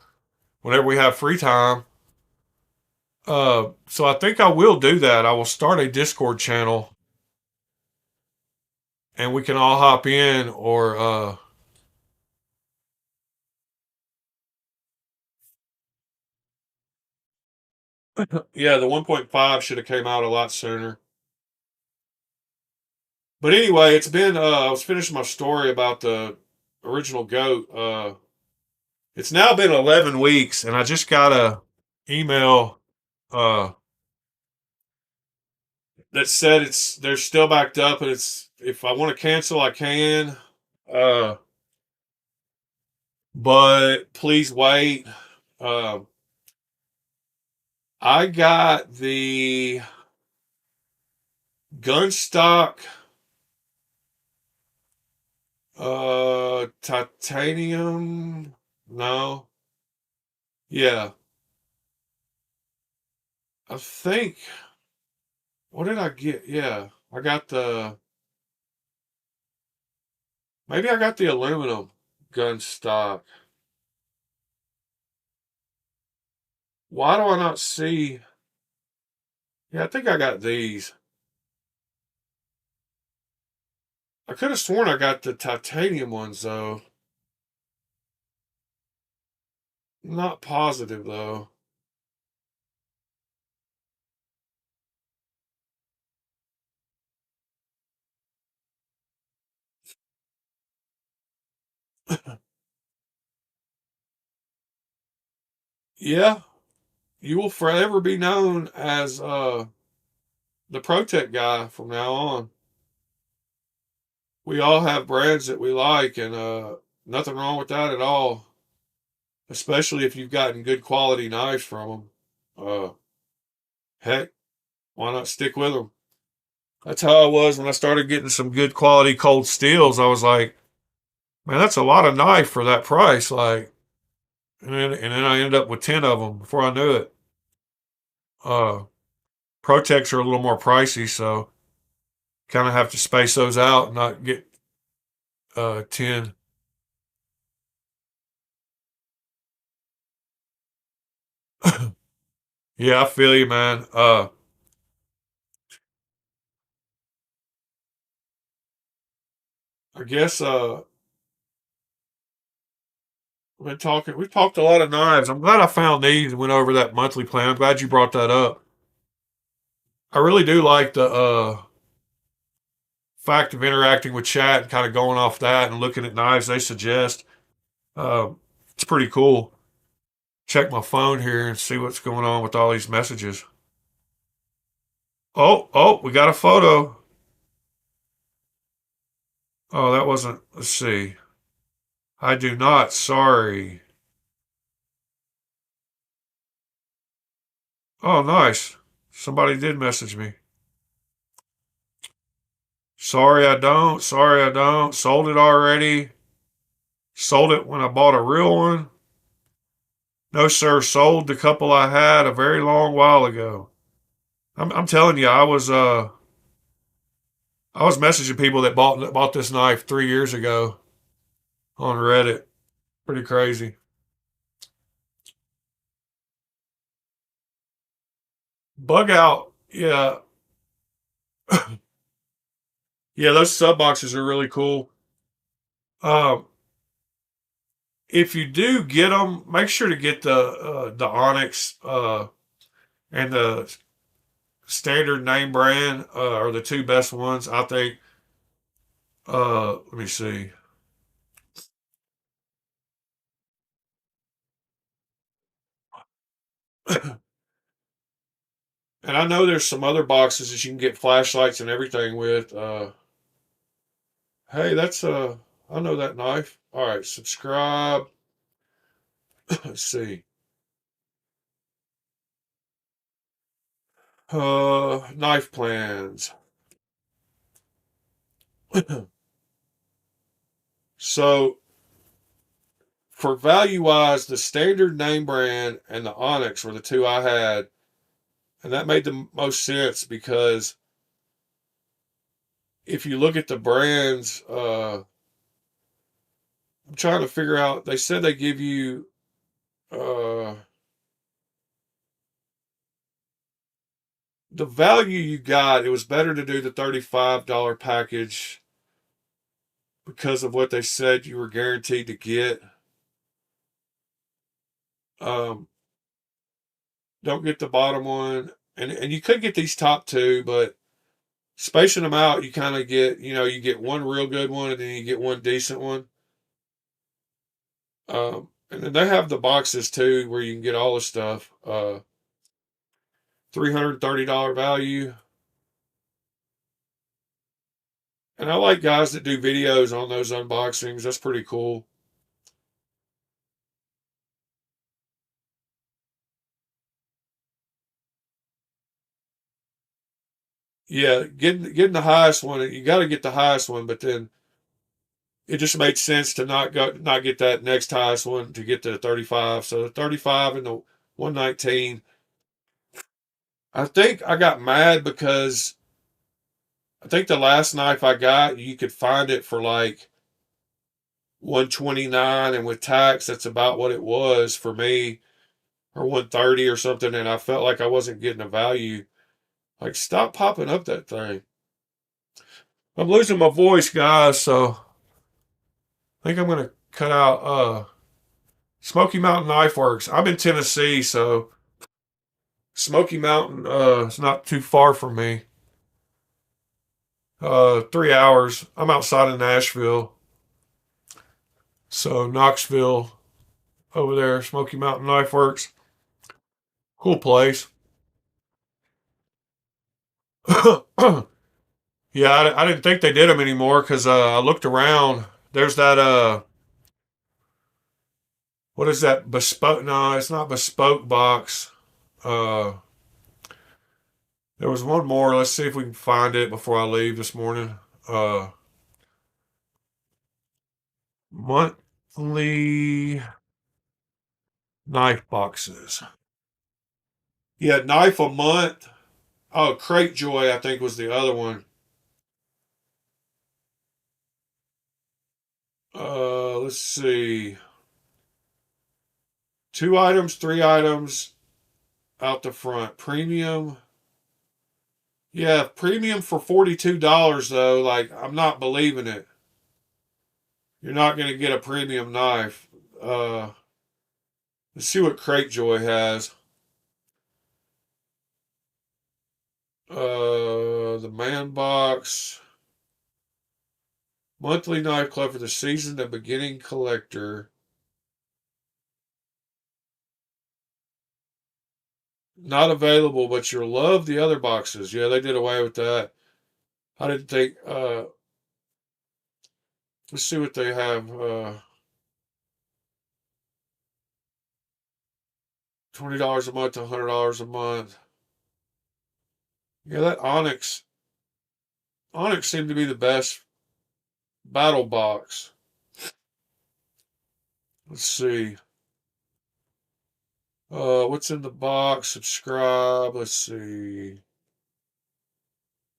whenever we have free time. So I think I will do that. I will start a Discord channel and we can all hop in, or yeah, the 1.5 should have came out a lot sooner. But anyway, it's been I was finishing my story about the original goat. It's now been 11 weeks and I just got a email uh that said they're still backed up, and it's, if I want to cancel I can. Uh but please wait. Uh I got the gun stock titanium. No. Yeah. I think, what did I get? Yeah. I got maybe I got the aluminum gun stock. Why do I not see? Yeah, I think I got these. I could have sworn I got the titanium ones though. Not positive though. Yeah, you will forever be known as the ProTech guy from now on. We all have brands that we like, and nothing wrong with that at all. Especially if you've gotten good quality knives from them. Heck, why not stick with them? That's how I was when I started getting some good quality cold steels. I was like, man, that's a lot of knife for that price. Like, and then I ended up with 10 of them before I knew it. Uh, ProTechs are a little more pricey, so kind of have to space those out and not get 10. Yeah, I feel you, man. I guess we've talked a lot of knives. I'm glad I found these and went over that monthly plan. I'm glad you brought that up. I really do like the fact of interacting with chat and kind of going off that and looking at knives they suggest. Uh, it's pretty cool. Check my phone here and see what's going on with all these messages. Oh, we got a photo. Oh, that wasn't, let's see. I do not, sorry. Oh, nice. Somebody did message me. Sorry, I don't. Sorry, I don't. Sold it already. Sold it when I bought a real one. No, sir. Sold the couple I had a very long while ago. I'm telling you, I was messaging people that bought this knife 3 years ago on Reddit. Pretty crazy. Bug out. Yeah. Yeah, those sub boxes are really cool. Um, if you do get them, make sure to get the Onyx and the standard name brand are the two best ones, I think. Let me see. And I know there's some other boxes that you can get flashlights and everything with. Hey, that's I know that knife. All right, subscribe. Let's see. Knife plans. So for value wise, the standard name brand and the Onyx were the two I had. And that made the most sense because if you look at the brands, I'm trying to figure out, they said they give you, the value you got, it was better to do the $35 package because of what they said you were guaranteed to get. Don't get the bottom one. And you could get these top two, but spacing them out, you kind of get, you get one real good one and then you get one decent one. And then they have the boxes too where you can get all the stuff. $330 value. And I like guys that do videos on those unboxings. That's pretty cool. Yeah, getting the highest one, you got to get the highest one, but then it just made sense to not get that next highest one to get the 35. So the 35 and the 119. I think I got mad because I think the last knife I got, you could find it for like 129, and with tax, that's about what it was for me, or 130 or something, and I felt like I wasn't getting a value. Like, stop popping up that thing. I'm losing my voice, guys, so I think I'm gonna cut out Smoky Mountain Knife Works. I'm in Tennessee, so Smoky Mountain is not too far from me. 3 hours. I'm outside of Nashville. So Knoxville over there, Smoky Mountain Knife Works. Cool place. Yeah, I didn't think they did them anymore because I looked around. There's that what is that, bespoke? No, it's not bespoke box. Uh, there was one more. Let's see if we can find it before I leave this morning. Monthly knife boxes. Yeah, knife a month. Oh, Crate Joy, I think was the other one. Let's see. 2 items, 3 items out the front. Premium. Yeah, premium for $42 though. Like, I'm not believing it. You're not going to get a premium knife. Let's see what Crate Joy has. The Man Box. Monthly Knife Club for the seasoned and beginning collector. Not available, but you'll love the other boxes. Yeah, they did away with that. I didn't think, let's see what they have. $20 a month to $100 a month. Yeah, that Onyx seemed to be the best battle box. Let's see. What's in the box? Subscribe. Let's see.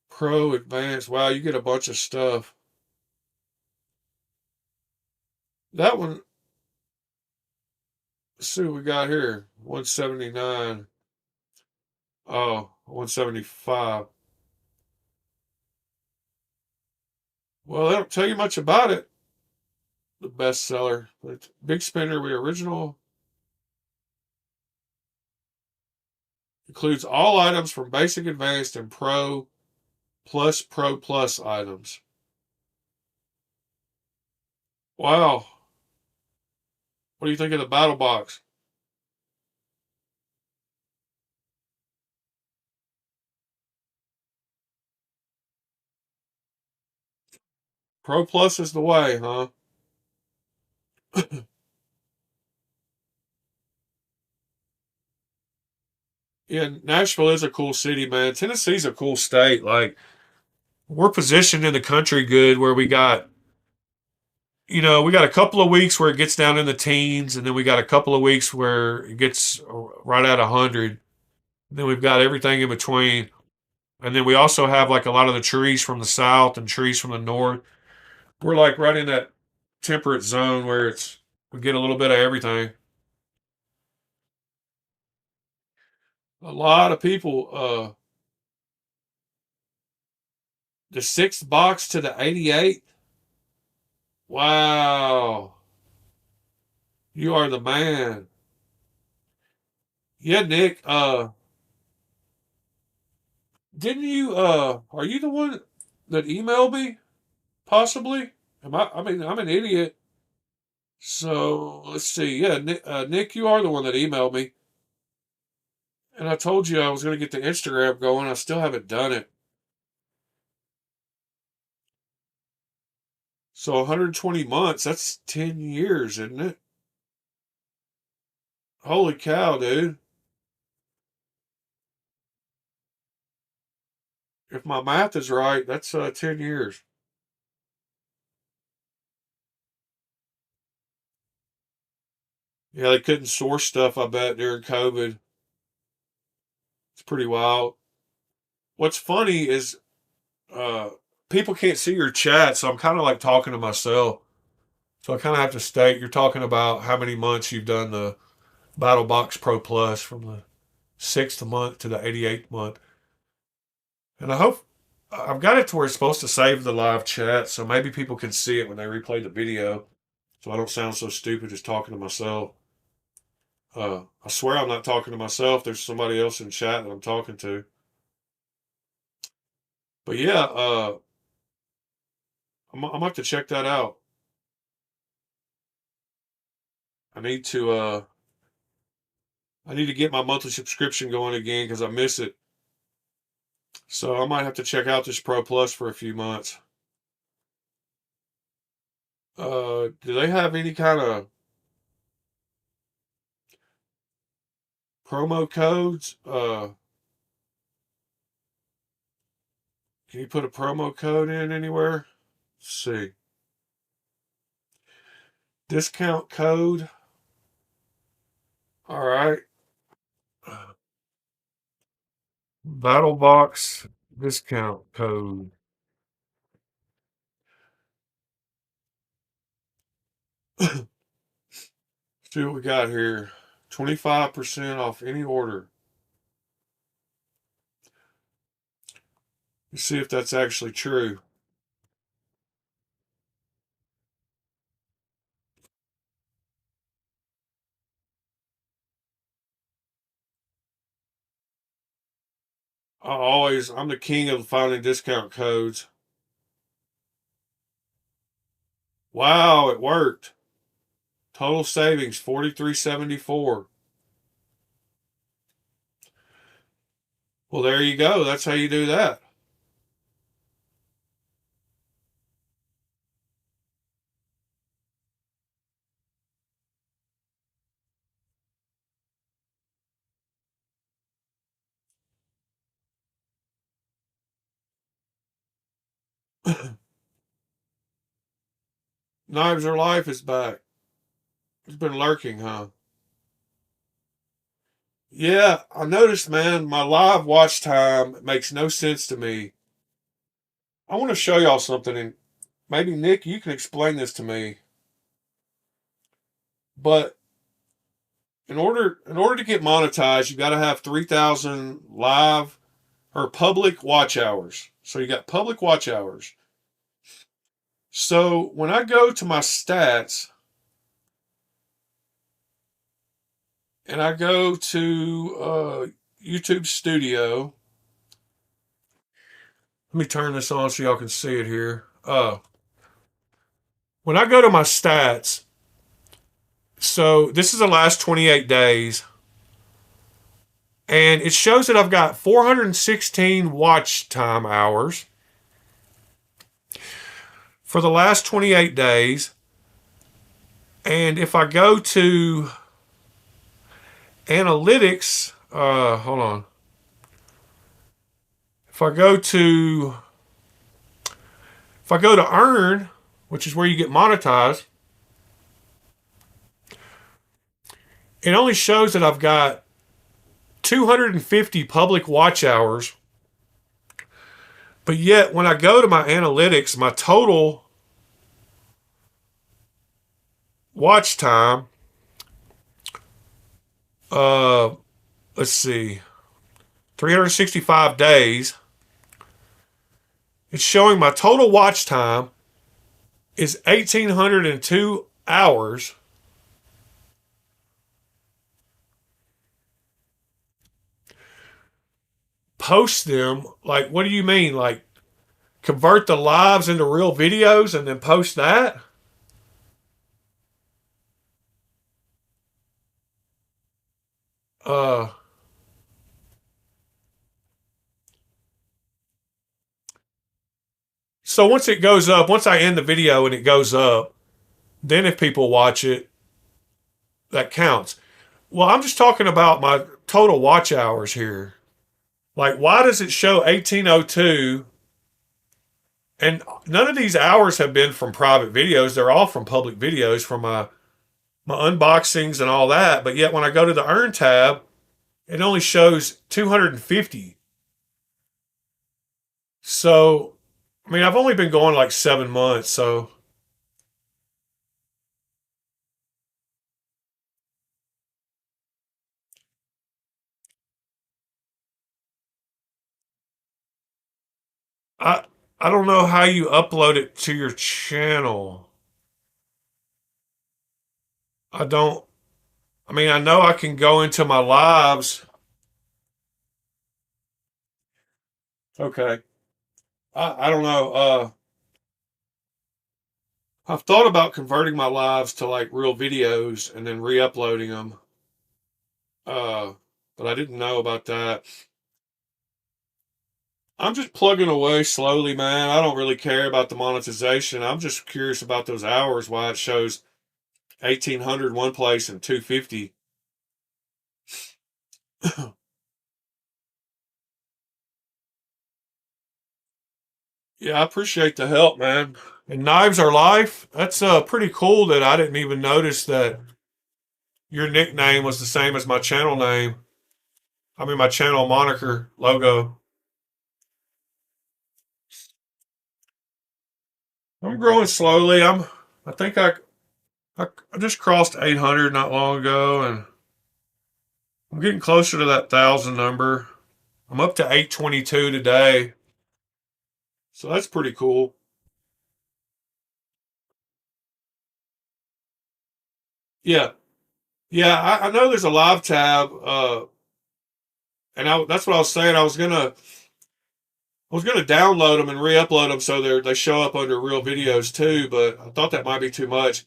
Pro, Advanced. Wow, you get a bunch of stuff. That one, let's see what we got here. 179. Oh, 175. Well, they don't tell you much about it. The bestseller. But Big Spinner, the original. Includes all items from basic, advanced, and pro plus items. Wow. What do you think of the battle box? Pro Plus is the way, huh? Yeah, Nashville is a cool city, man. Tennessee's a cool state. Like, we're positioned in the country good where we got, you know, we got a couple of weeks where it gets down in the teens, and then we got a couple of weeks where it gets right at 100. Then we've got everything in between. And then we also have like a lot of the trees from the south and trees from the north. We're like right in that temperate zone where we get a little bit of everything. A lot of people, the sixth box to the 88. Wow. You are the man. Yeah, Nick, didn't you, are you the one that emailed me? Possibly? I mean, I'm an idiot. So let's see. Yeah, Nick, you are the one that emailed me. And I told you I was going to get the Instagram going. I still haven't done it. So 120 months, that's 10 years, isn't it? Holy cow, dude. If my math is right, that's 10 years. Yeah, they couldn't source stuff, I bet, during COVID. It's pretty wild. What's funny is uh, people can't see your chat, so I'm kind of like talking to myself. So I kind of have to state you're talking about how many months you've done the Battle Box Pro Plus from the 6th month to the 88th month. And I hope I've got it to where it's supposed to save the live chat, so maybe people can see it when they replay the video, so I don't sound so stupid just talking to myself. I swear I'm not talking to myself. There's somebody else in chat that I'm talking to. But yeah, I'm gonna have to check that out. I need to uh, I need to get my monthly subscription going again because I miss it. So I might have to check out this Pro Plus for a few months. Do they have any kind of promo codes? Can you put a promo code in anywhere? Let's see. Discount code. All right. Battle Box discount code. See what we got here. 25% off any order. Let's see if that's actually true. I'm the king of finding discount codes. Wow, it worked. Total savings 43.74. Well, there you go. That's how you do that. Knives Are Life is back. It's been lurking, huh? Yeah, I noticed, man, my live watch time makes no sense to me. I want to show y'all something, and maybe Nick, you can explain this to me. But in order to get monetized, you got to have 3,000 live or public watch hours. So you got public watch hours. So when I go to my stats and I go to YouTube Studio, let me turn this on so y'all can see it here. When I go to my stats, so this is the last 28 days, and it shows that I've got 416 watch time hours for the last 28 days. And if I go to analytics, hold on. If I go to earn, which is where you get monetized, it only shows that I've got 250 public watch hours. But yet, when I go to my analytics, my total watch time, let's see, 365 days, it's showing my total watch time is 1,802 hours. Post them, like, what do you mean? Like, convert the lives into real videos and then post that? Uh, so once it goes up, once I end the video and it goes up, then if people watch it, that counts. Well, I'm just talking about my total watch hours here. Like, why does it show 1802? And none of these hours have been from private videos. They're all from public videos, from my unboxings and all that. But yet when I go to the Earn tab, it only shows 250. So, I mean, I've only been going like 7 months, so I I don't know how you upload it to your channel. I don't I mean, I know I can go into my lives. Okay. I don't know. I've thought about converting my lives to like real videos and then re-uploading them. Uh, but I didn't know about that. I'm just plugging away slowly, man. I don't really care about the monetization. I'm just curious about those hours, why it shows 1,800 one place and 250. Yeah, I appreciate the help, man. And Knives Are Life, that's pretty cool that I didn't even notice that your nickname was the same as my channel name. I mean, my channel moniker logo. I'm growing slowly. I think I just crossed 800 not long ago, and I'm getting closer to that 1,000 number. I'm up to 822 today, so that's pretty cool. Yeah, yeah. I know there's a live tab, and that's what I was saying. I was gonna download them and re-upload them so they show up under real videos too. But I thought that might be too much.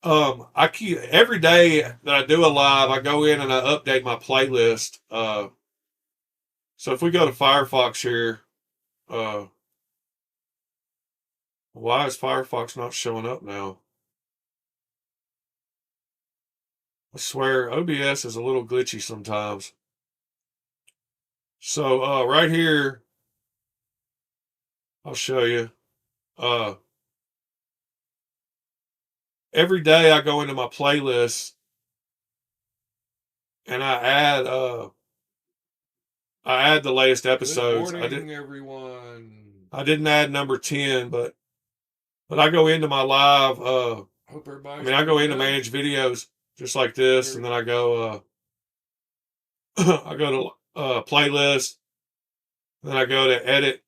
I keep every day that I do a live, I go in and I update my playlist. So if we go to Firefox here, uh, why is Firefox not showing up now? I swear OBS is a little glitchy sometimes. So right here, I'll show you. Uh, every day I go into my playlist and I add the latest episodes. Good morning, everyone. I didn't add number 10, but I go into my live. Hope I everybody's mean, I go doing into good. manage videos just like this, and then I go. I go to playlist, then I go to edit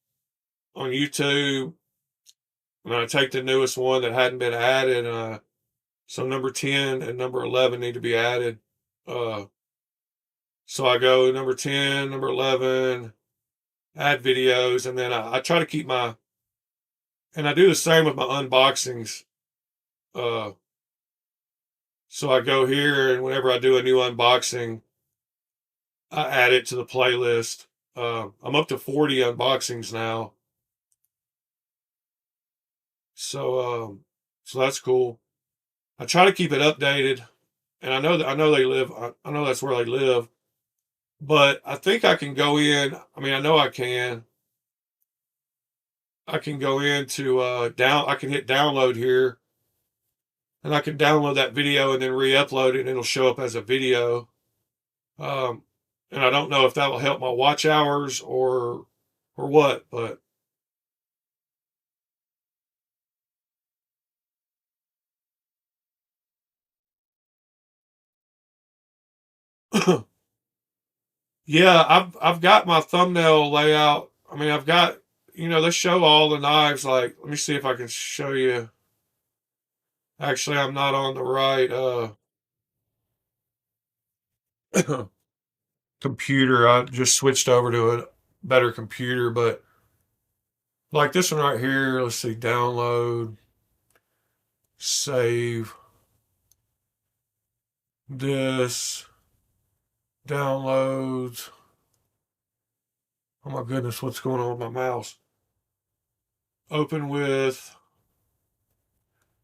on YouTube, and I take the newest one that hadn't been added. So number 10 and number 11 need to be added. So I go number 10, number 11, add videos, and then I try to keep and I do the same with my unboxings. Uh, so I go here, and whenever I do a new unboxing, I add it to the playlist. I'm up to 40 unboxings now. So that's cool. I try to keep it updated, and I know they live. I know that's where they live, but I think I can go in. I mean, I know I can. I can go into I can hit download here, and I can download that video and then re-upload it, and it'll show up as a video. Um, and I don't know if that will help my watch hours or what, but yeah, I've got my thumbnail layout. I mean, I've got, they show all the knives. Like, let me see if I can show you. Actually, I'm not on the right computer. I just switched over to a better computer, but like this one right here, let's see, download, save this, downloads. Oh my goodness, what's going on with my mouse? Open with,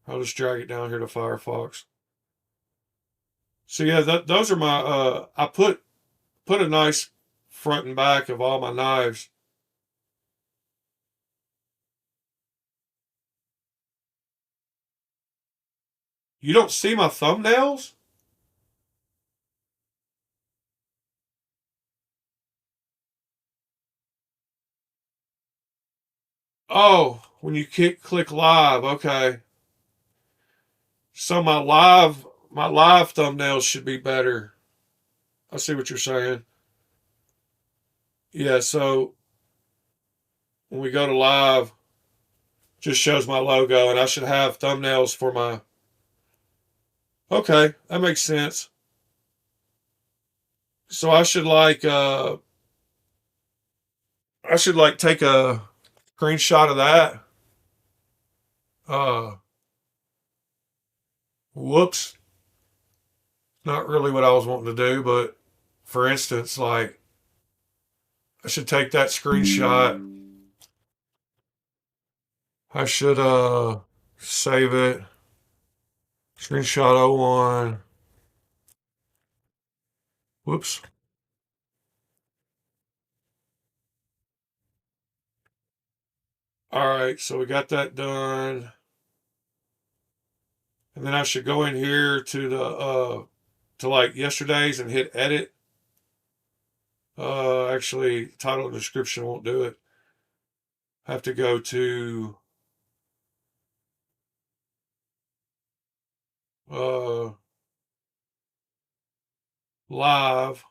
I'll just drag it down here to Firefox. So yeah, those are my, I put a nice front and back of all my knives. You don't see my thumbnails? Oh, when you click live, okay. So my live thumbnails should be better. I see what you're saying. Yeah, so when we go to live, just shows my logo, and I should have thumbnails for my. Okay, that makes sense. So I should like take a screenshot of that. Uh Whoops. Not really what I was wanting to do, but for instance, like I should take that screenshot. I should save it. Screenshot 01. Whoops. All right, so we got that done. And then I should go in here to the to like yesterday's and hit edit. Actually, title and description won't do it. Have to go to uh live.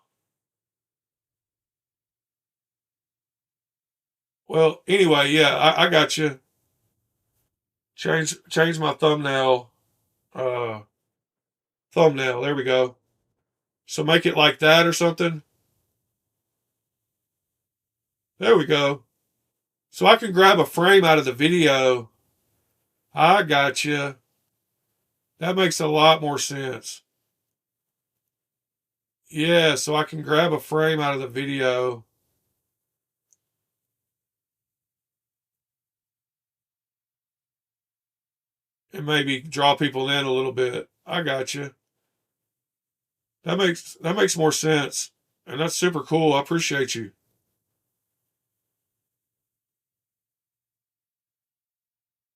Well, anyway, yeah, I got you. Change my thumbnail. Uh, thumbnail. There we go. So make it like that or something. There we go. So I can grab a frame out of the video. I got you. That makes a lot more sense. Yeah, so I can grab a frame out of the video. And maybe draw people in a little bit. I got you. That makes more sense. And that's super cool. I appreciate you.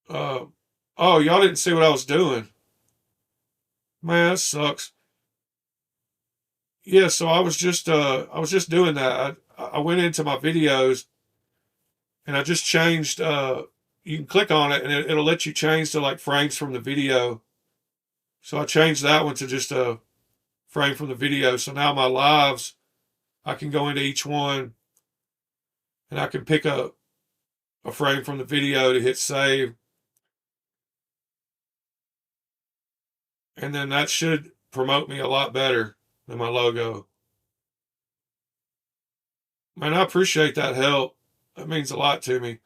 Uh, oh, y'all didn't see what I was doing. Man, that sucks. Yeah, so I was just doing that. I went into my videos and I just changed you can click on it and it'll let you change to like frames from the video. So I changed that one to just a frame from the video. So now my lives, I can go into each one and I can pick up a frame from the video to hit save. And then that should promote me a lot better than my logo. Man, I appreciate that help. That means a lot to me.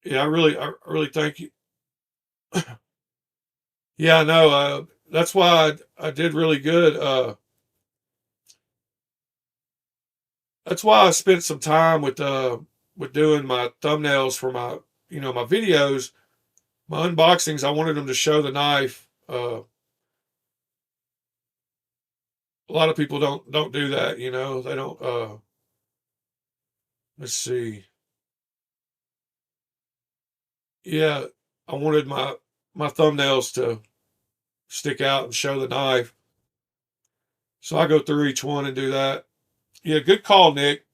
Yeah, I really thank you. Yeah, I know. That's why I did really good. That's why I spent some time with doing my thumbnails for my my videos, my unboxings. I wanted them to show the knife. A lot of people don't do that. They don't. let's see. Yeah, I wanted my thumbnails to stick out and show the knife. So I go through each one and do that. Yeah, good call, Nick.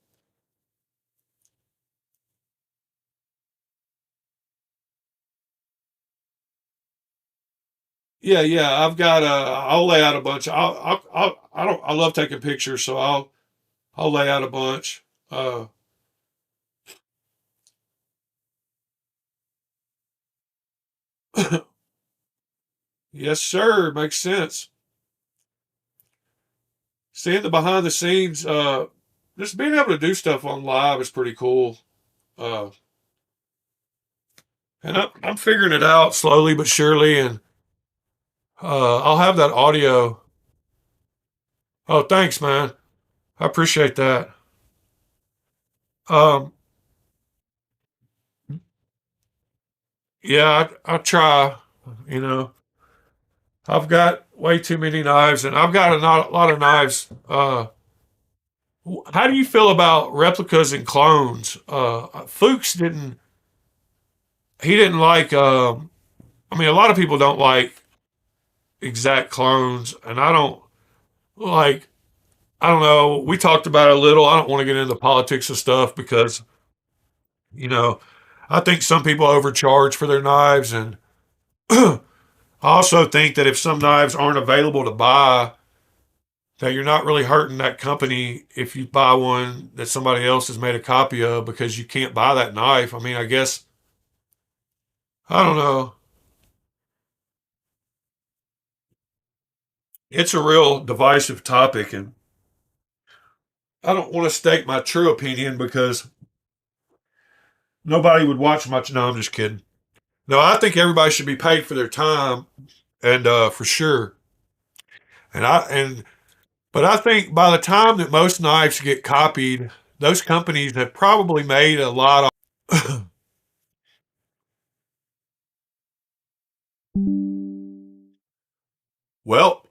Yeah, yeah. I've got I'll lay out a bunch. I don't. I love taking pictures, so I'll lay out a bunch. Uh, yes, sir. Makes sense. Seeing the behind the scenes, just being able to do stuff on live is pretty cool. Uh, and I'm figuring it out slowly but surely, and I'll have that audio. Oh, thanks, man. I appreciate that. Um, yeah, I try. You know, I've got way too many knives, and I've got lot of knives. How do you feel about replicas and clones? Fuchs didn't. He didn't like. I mean, a lot of people don't like exact clones, and I don't like. I don't know. We talked about it a little. I don't want to get into politics and stuff because you know, I think some people overcharge for their knives, and I also think that if some knives aren't available to buy, that you're not really hurting that company if you buy one that somebody else has made a copy of because you can't buy that knife. I mean, I guess I don't know. It's a real divisive topic, and I don't want to state my true opinion because nobody would watch much. No, I'm just kidding. No, I think everybody should be paid for their time, and for sure. And but I think by the time that most knives get copied, those companies have probably made a lot of. Well,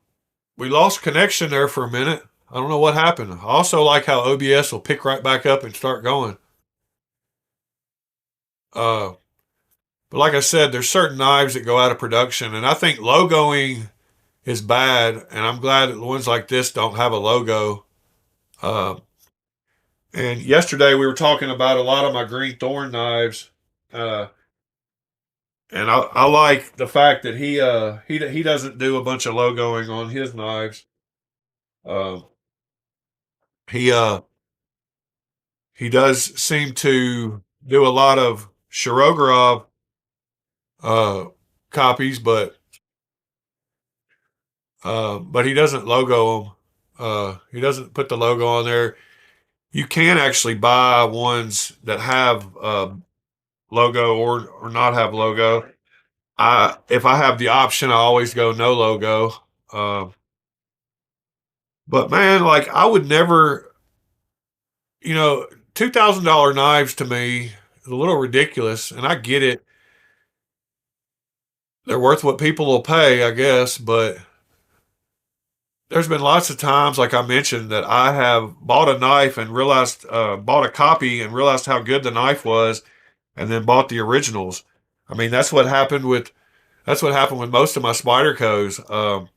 we lost connection there for a minute. I don't know what happened. I also like how OBS will pick right back up and start going. Uh, but like I said, there's certain knives that go out of production, and I think logoing is bad. And I'm glad that ones like this don't have a logo. Uh, and yesterday we were talking about a lot of my green thorn knives, uh, and I like the fact that he doesn't do a bunch of logoing on his knives. Uh, he he does seem to do a lot of Shirogorov uh, copies, but he doesn't logo them. He doesn't put the logo on there. You can actually buy ones that have logo or not have logo. If I have the option, I always go no logo. Uh, but man, like I would never, $2,000 knives to me is a little ridiculous, and I get it. They're worth what people will pay, I guess, but there's been lots of times, like I mentioned, that I have bought a knife and bought a copy and realized how good the knife was, and then bought the originals. I mean, that's what happened with most of my Spydercos.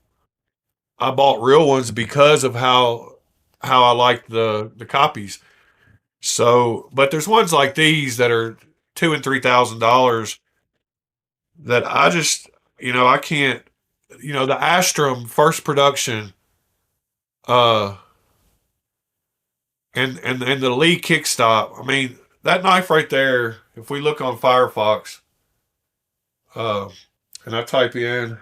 I bought real ones because of how I liked the copies. So, but there's ones like these that are $2,000 and $3,000 that I just, I can't. The Astrum first production, uh, and the Lee kickstop. I mean, that knife right there. If we look on Firefox, uh, and I type in,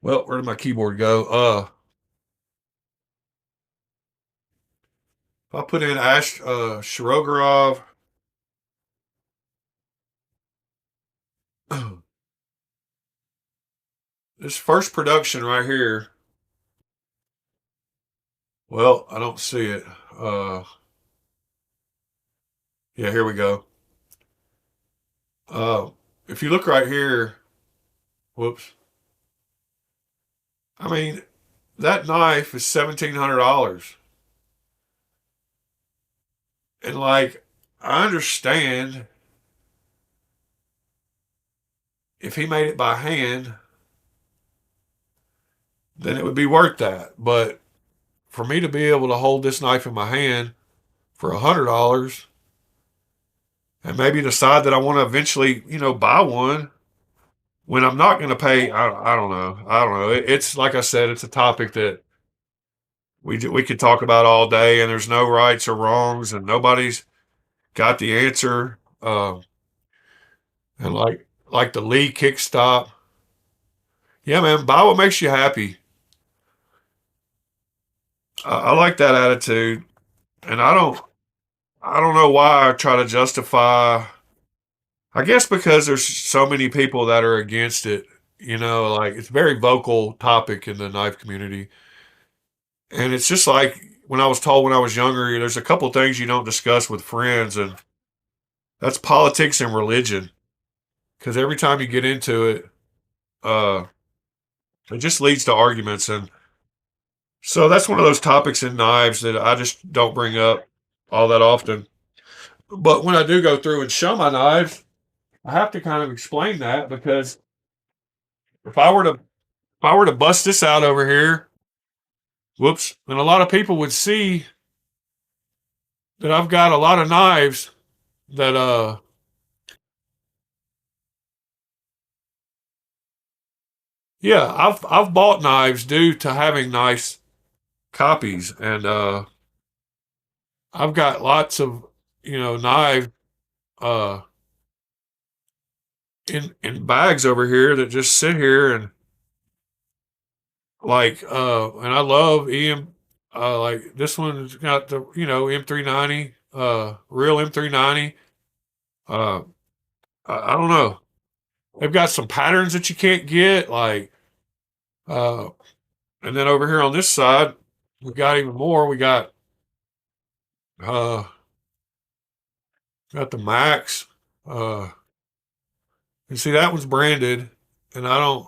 well, where did my keyboard go? If I put in Shirogorov, this first production right here. Well, I don't see it. Yeah, here we go. Uh, if you look right here, whoops. I mean, that knife is $1,700. And like, I understand if he made it by hand, then it would be worth that. But for me to be able to hold this knife in my hand for $100 and maybe decide that I want to eventually, buy one when I'm not going to pay, I don't know. I don't know. It's like I said, it's a topic that we could talk about all day, and there's no rights or wrongs, and nobody's got the answer. And like the Lee kick stop, yeah, man, buy what makes you happy. I like that attitude, and I don't know why I try to justify. I guess because there's so many people that are against it. Like it's a very vocal topic in the knife community, and it's just like when I was told when I was younger, there's a couple things you don't discuss with friends, and that's politics and religion. Because every time you get into it, uh, it just leads to arguments, and so that's one of those topics in knives that I just don't bring up all that often. But when I do go through and show my knives, I have to kind of explain that because if I were to bust this out over here, whoops, then a lot of people would see that I've got a lot of knives that yeah, I've bought knives due to having nice copies, and I've got lots of knives uh in bags over here that just sit here, and like and I love like this one's got the M390 real M390 uh I don't know, they've got some patterns that you can't get, like uh and then over here on this side we got even more. We uh got the Max, uh and see that one's branded, and I don't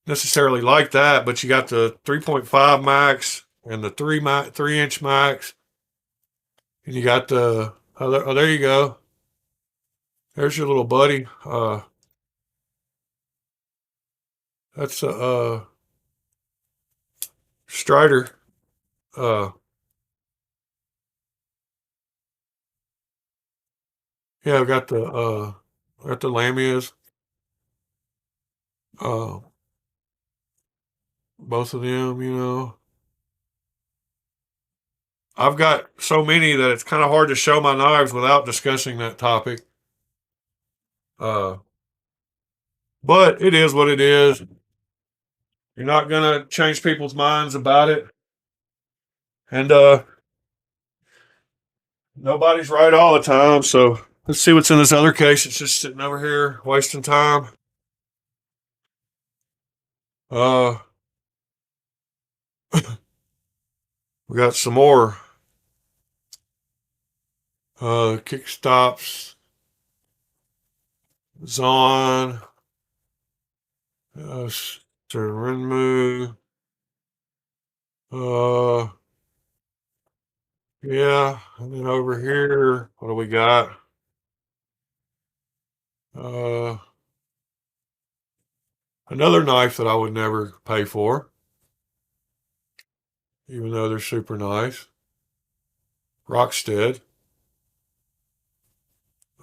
necessarily like that, but you got the 3.5 Max and the 3-inch Max, and you got the there you go. There's your little buddy. That's a Strider. Uh, yeah, I've got the Lamias. Uh, both of them. I've got so many that it's kind of hard to show my knives without discussing that topic. Uh, but it is what it is. You're not gonna change people's minds about it, and nobody's right all the time. So let's see what's in this other case. It's just sitting over here wasting time. Uh, we got some more kick stops. Zon. Renmu. Uh, yeah. And then over here, what do we got? Uh, another knife that I would never pay for, even though they're super nice. Rockstead.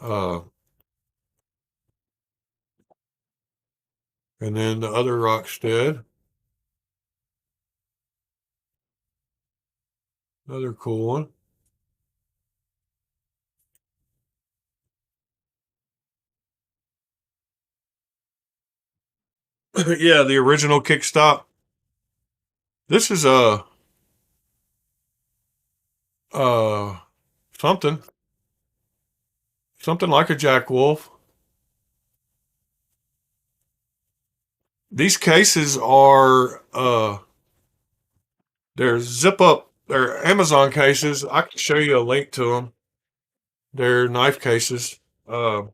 Uh, and then the other Rockstead. Another cool one. Yeah, the original kickstop. This is uh something like a Jack Wolf. These cases are they're zip up. They're Amazon cases. I can show you a link to them. They're knife cases. Hold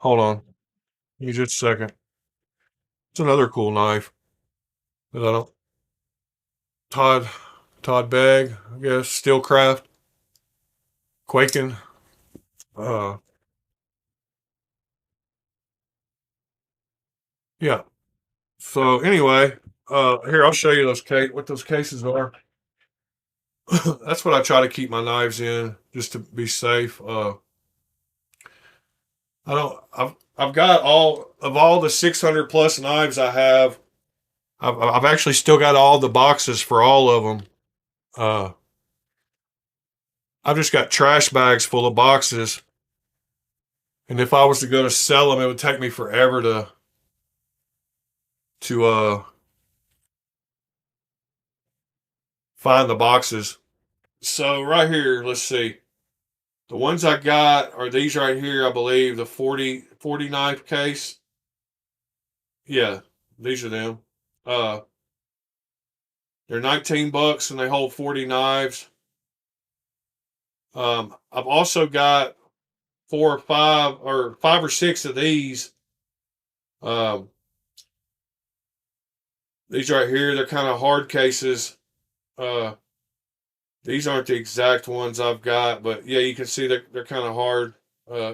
on, give me just a second. It's another cool knife that I don't. Todd Todd Begg, I guess, Steelcraft. quaking. Yeah. So anyway, here I'll show you what those cases are. That's what I try to keep my knives in, just to be safe. I don't. I've got all the 600 plus knives I have. I've actually still got all the boxes for all of them. Uh, I've just got trash bags full of boxes, and if I was to go to sell them, it would take me forever to find the boxes. So right here, let's see. The ones I got are these right here, I believe, the 40 knife case. Yeah, these are them. Uh, they're $19 and they hold 40 knives. I've also got five or six of these. Um, these right here, they're kind of hard cases. Uh, these aren't the exact ones I've got, but yeah, you can see they're kind of hard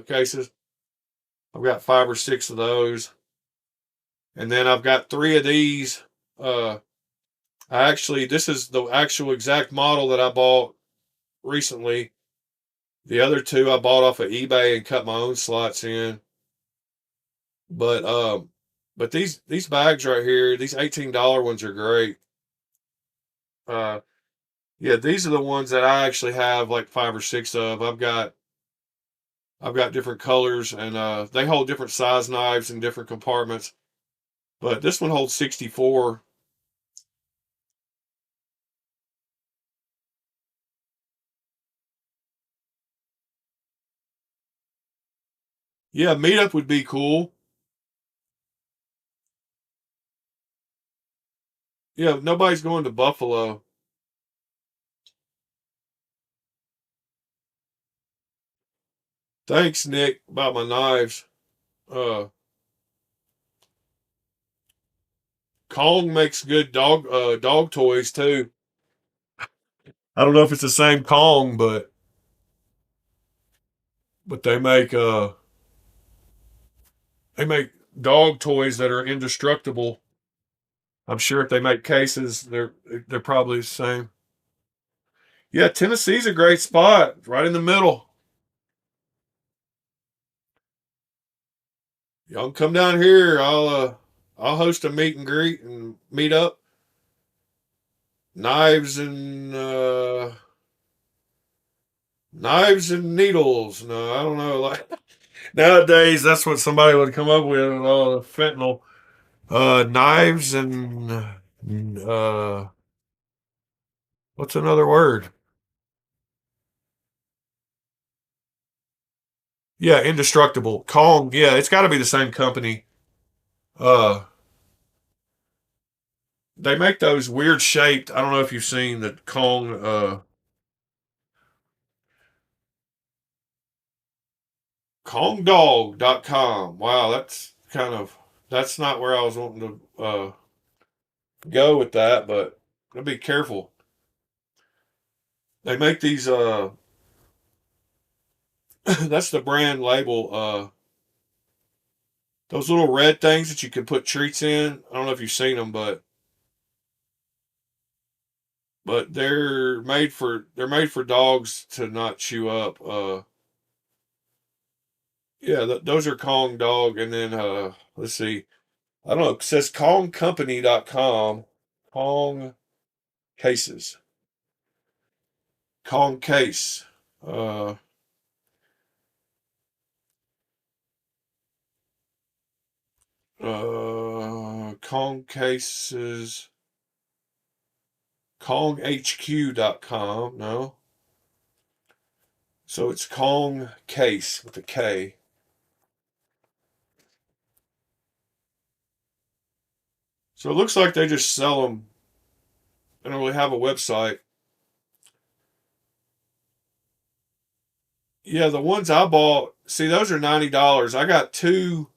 cases. I've got five or six of those. And then I've got three of these. This is the actual exact model that I bought recently. The other two I bought off of eBay and cut my own slots in. But these bags right here, these $18 ones are great. Uh, yeah, these are the ones that I actually have like five or six of. I've got different colors and they hold different size knives in different compartments. But this one holds 64. Yeah, meetup would be cool. Yeah, nobody's going to Buffalo. Thanks, Nick, about my knives. Uh, Kong makes good dog toys too. I don't know if it's the same Kong, but they make dog toys that are indestructible. I'm sure if they make cases, they're probably the same. Yeah, Tennessee's a great spot, right in the middle. Y'all can come down here. I'll host a meet and greet and meet up. Knives and knives and needles. No, I don't know. Like nowadays, that's what somebody would come up with. The fentanyl. Knives and what's another word? Yeah, indestructible. Kong. Yeah, it's got to be the same company. Uh, they make those weird shaped. I don't know if you've seen the Kong. KongDog.com. Wow, that's not where I was wanting to go with that, but I'll be careful. They make these that's the brand label, those little red things that you can put treats in. I don't know if you've seen them, but they're made for dogs to not chew up. Yeah, those are Kong Dog, and then let's see. I don't know. It says KongCompany.com. Kong cases. Kong case. Uh, Kong cases. KongHQ.com. No. So it's Kong case with a K. So it looks like they just sell them. They don't really have a website. Yeah, the ones I bought, see, those are $90. I got two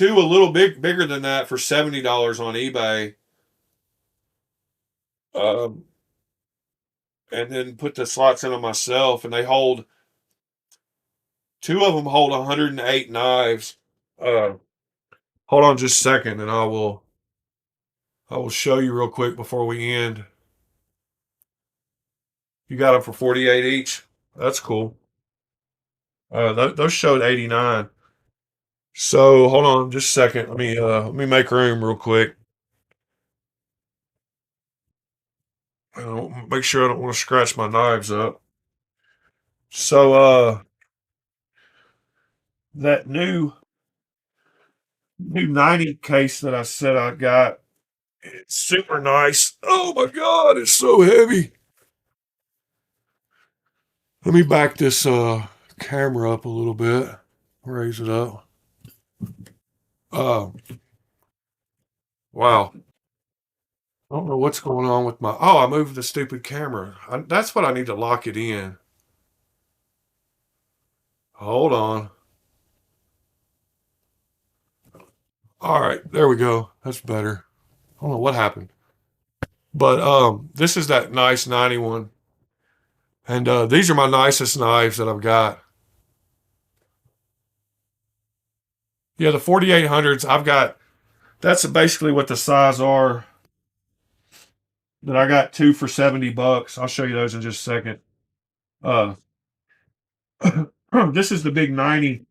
a little bigger than that for $70 on eBay. Um, and then put the slots in them myself, and they hold. Two of them hold 108 knives. Hold on just a second, and I will show you real quick before we end. You got them for 48 each. That's cool. Those showed 89. So hold on just a second. Let me make room real quick. Make sure I don't want to scratch my knives up. So that new 90 case that I said I got, it's super nice. Oh my god, it's so heavy. Let me back this camera up a little bit. Raise it up. Wow. I don't know what's going on with my. Oh, I moved the stupid camera. That's what I need to lock it in. Hold on. All right, there we go. That's better. I don't know what happened. But this is that nice 91. And these are my nicest knives that I've got. Yeah, the 4800s, I've got. That's basically what the size are. That I got two for $70. I'll show you those in just a second. This is the big 90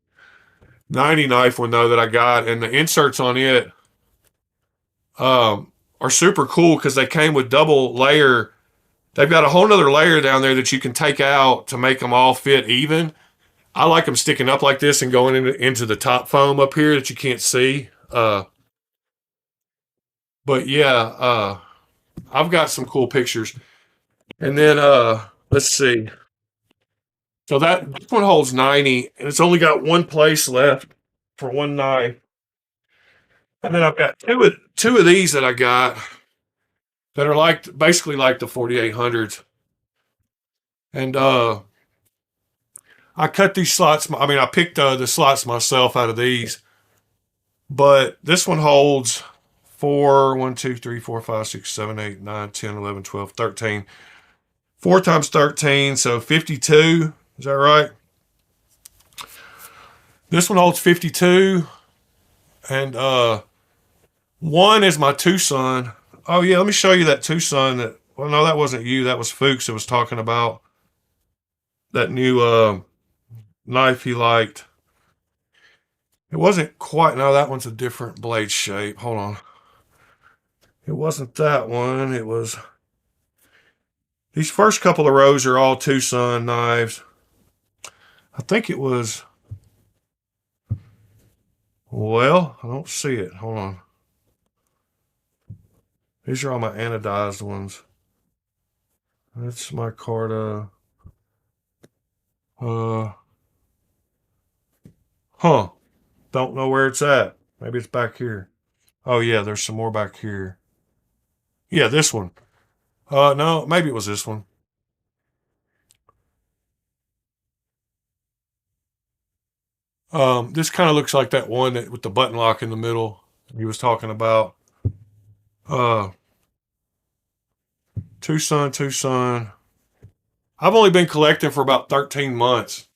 knife one though that I got, and the inserts on it are super cool because they came with double layer. They've got a whole nother layer down there that you can take out to make them all fit even. I like them sticking up like this and going into the top foam up here that you can't see. But yeah, I've got some cool pictures. And then let's see. So this one holds 90, and it's only got one place left for one knife. And then I've got two of these that I got that are basically like the 4800s. And I cut these slots. I picked the slots myself out of these. But this one holds 1, 2, 3, 4, 5, 6, 7, 8, 9, 10, 11, 12, 13. 4 times 13, so 52. Is that right? This one holds 52. And one is my Tucson. Oh, yeah, let me show you that Tucson. Well, no, that wasn't you. That was Fuchs that was talking about that new knife he liked. It wasn't quite. No, that one's a different blade shape. Hold on. It wasn't that one. It was. These first couple of rows are all Tucson knives. I think it was. Well, I don't see it. Hold on. These are all my anodized ones. That's my Carta. Don't know where it's at. Maybe it's back here. Oh yeah, there's some more back here. Yeah, this one. No, maybe it was this one. This kind of looks like that one with the button lock in the middle he was talking about. Tucson. I've only been collecting for about 13 months.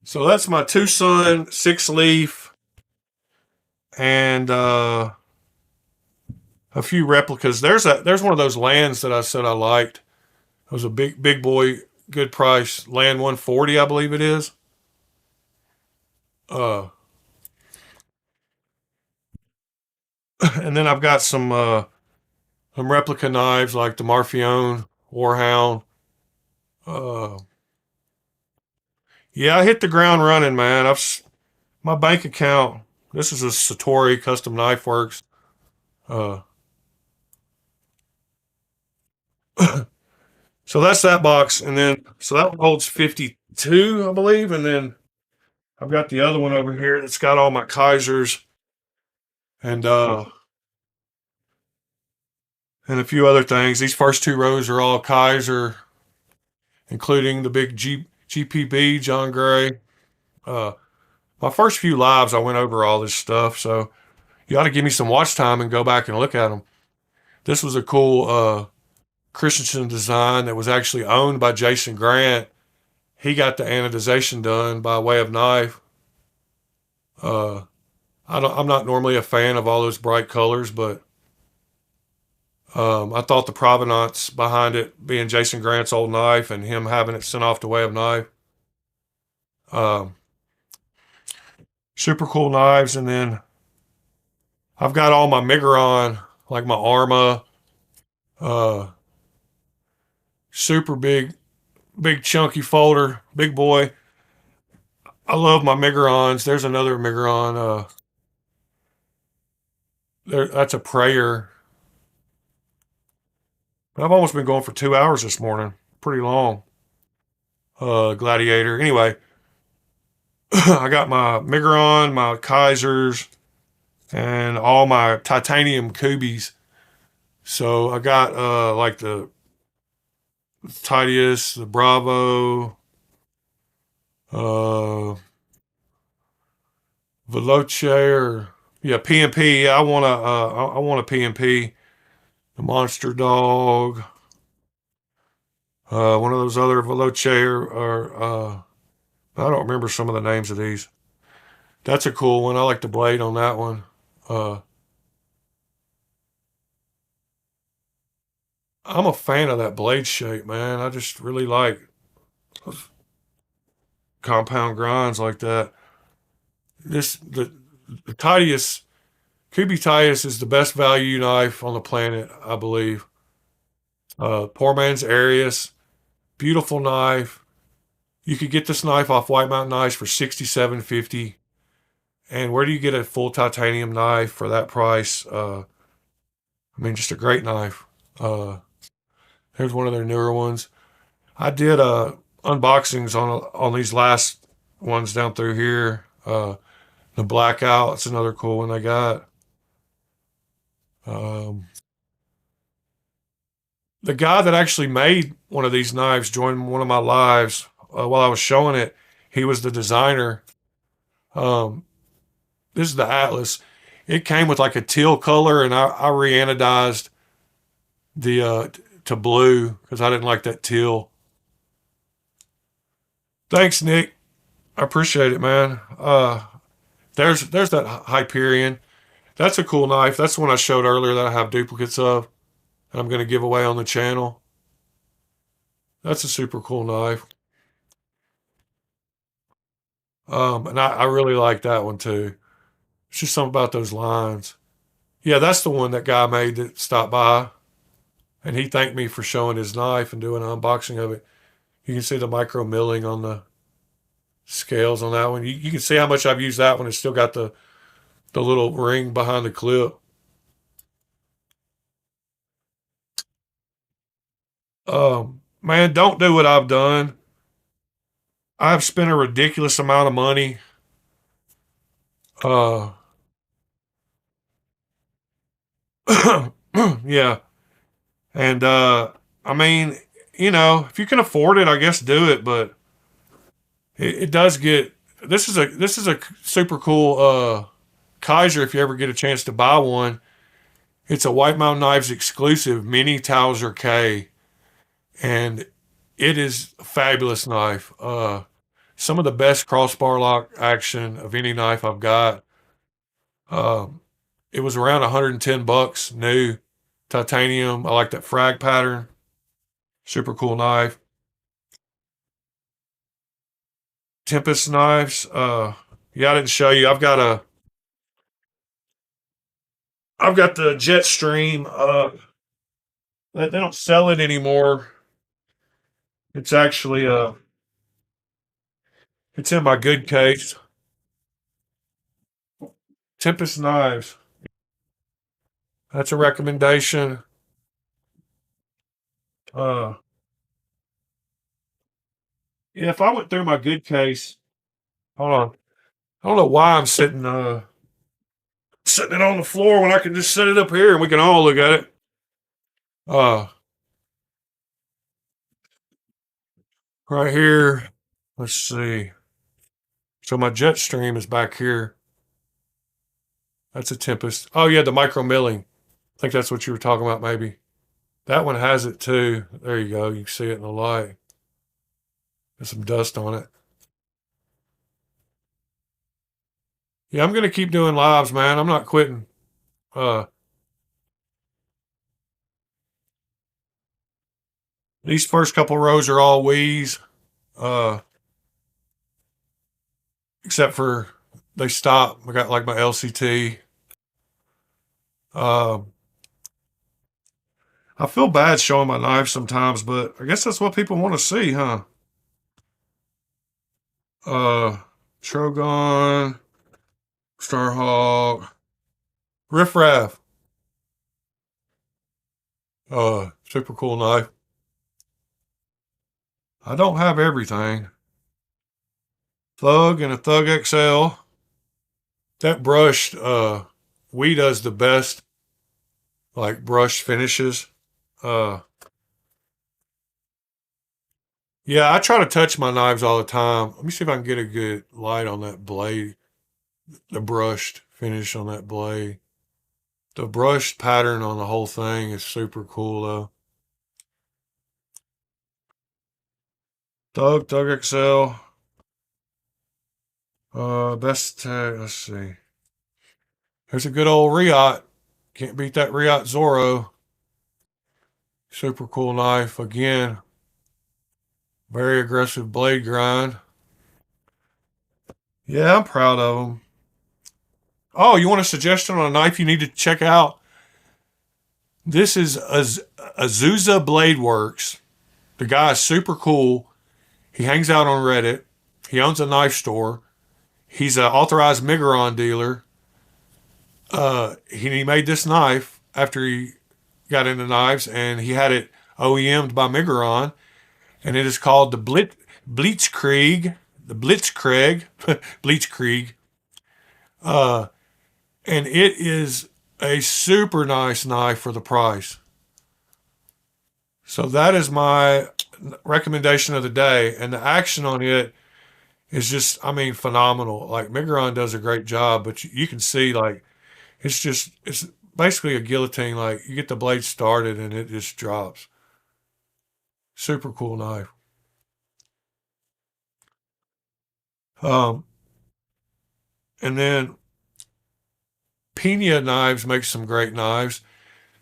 So that's my Tucson 6-leaf and a few replicas. There's one of those Lands that I said I liked. It was a big boy, good price. Land 140, I believe it is. And then I've got some replica knives like the Marfione Warhound. Yeah, I hit the ground running, man. My bank account. This is a Satori Custom Knife Works. So that's that box, and then so that one holds 52, I believe, and then I've got the other one over here that's got all my Kizers and a few other things. These first 2 rows are all Kizer, including the big GPB John Gray. My first few lives, I went over all this stuff, so you ought to give me some watch time and go back and look at them. This was a cool Christensen design that was actually owned by Jason Grant. He got the anodization done by way of knife. I'm not normally a fan of all those bright colors, but I thought the provenance behind it being Jason Grant's old knife and him having it sent off to way of knife. Um, Super cool knives. And then I've got all my Migron, like my Arma, uh, super big chunky folder, big boy. I love my Migrons. There's another Migron. That's a prayer. I've almost been going for 2 hours this morning. Pretty long. Gladiator. Anyway, I got my Migron, my Kizers, and all my titanium Kubies. So I got like the Titius, the Bravo, Veloce, or yeah, PMP. Yeah, I want a PMP. The Monster Dog. One of those other Veloce or I don't remember some of the names of these. That's a cool one. I like the blade on that one. I'm a fan of that blade shape, man. I just really like compound grinds like that. The Titius, Kubi Titius is the best value knife on the planet, I believe. Poor man's Arius, beautiful knife. You could get this knife off White Mountain Knives for $67.50. And where do you get a full titanium knife for that price? I mean, just a great knife. Here's one of their newer ones. I did unboxings on these last ones down through here. The Blackout, it's another cool one I got. The guy that actually made one of these knives joined one of my lives while I was showing it. He was the designer. This is the Atlas. It came with like a teal color, and I re-anodized the to blue because I didn't like that teal. Thanks, Nick. I appreciate it, man. There's that Hyperion. That's a cool knife. That's the one I showed earlier that I have duplicates of, and I'm going to give away on the channel. That's a super cool knife. And I really like that one too. It's just something about those lines. Yeah, that's the one that guy made that stopped by. And he thanked me for showing his knife and doing an unboxing of it. You can see the micro milling on the scales on that one. You can see how much I've used that one. It's still got the little ring behind the clip. Man, don't do what I've done. I've spent a ridiculous amount of money. Yeah. And I mean, if you can afford it, I guess do it, but it does get this is a super cool Kizer if you ever get a chance to buy one. It's a White Mountain Knives exclusive mini Towser K, and it is a fabulous knife. Some of the best crossbar lock action of any knife I've got. It was around $110 new, titanium. I like that frag pattern. Super cool knife. Tempest knives. Yeah, I didn't show you. I've got the Jetstream. They don't sell it anymore. It's actually it's in my good case. Tempest knives. That's a recommendation. Yeah, if I went through my good case, hold on. I don't know why I'm sitting it on the floor when I can just set it up here and we can all look at it. Right here. Let's see. So my Jetstream is back here. That's a Tempest. Oh yeah, the micro milling. I think that's what you were talking about, maybe. That one has it too. There you go. You can see it in the light. There's some dust on it. Yeah, I'm gonna keep doing lives, man. I'm not quitting. These first couple rows are all Wii's, except for they stop. I got like my LCT. I feel bad showing my knives sometimes, but I guess that's what people want to see, huh? Trogon, Starhawk, Riff Raff. Super cool knife. I don't have everything. Thug and a Thug XL. That brushed, Wii does the best, like brush finishes. Yeah, I try to touch my knives all the time. Let me see if I can get a good light on that blade. The brushed finish on that blade. The brushed pattern on the whole thing is super cool though. Thug XL. Best tag, let's see. There's a good old Riot. Can't beat that Riot Zorro. Super cool knife. Again, very aggressive blade grind. Yeah, I'm proud of them. Oh, you want a suggestion on a knife you need to check out? This is Azusa Blade Works. The guy is super cool. He hangs out on Reddit. He owns a knife store. He's an authorized Migron dealer. He made this knife after he got into knives, and he had it OEM'd by Migron, and it is called the Blitzkrieg. The Blitzkrieg. Blitzkrieg. And it is a super nice knife for the price. So that is my recommendation of the day. And the action on it is just, I mean, phenomenal. Like Migron does a great job, but you can see like, it's basically a guillotine. Like you get the blade started and it just drops. Super cool knife. And then Pina Knives makes some great knives.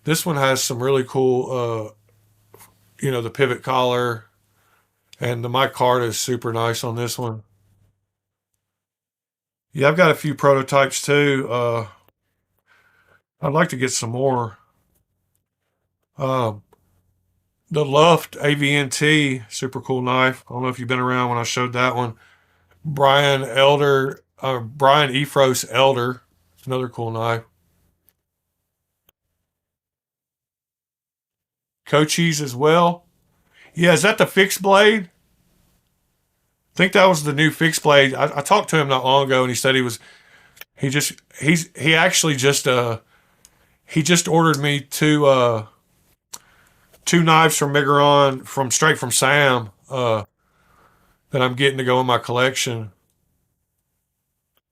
This one has some really cool, the pivot collar, and the micarta is super nice on this one. Yeah, I've got a few prototypes too. I'd like to get some more. The Luft AVNT, super cool knife. I don't know if you've been around when I showed that one. Brian Efros Elder. It's another cool knife. Cochise as well. Yeah, is that the fixed blade? I think that was the new fixed blade. I talked to him not long ago, and he said he actually just he just ordered me two knives from Migron straight from Sam that I'm getting to go in my collection.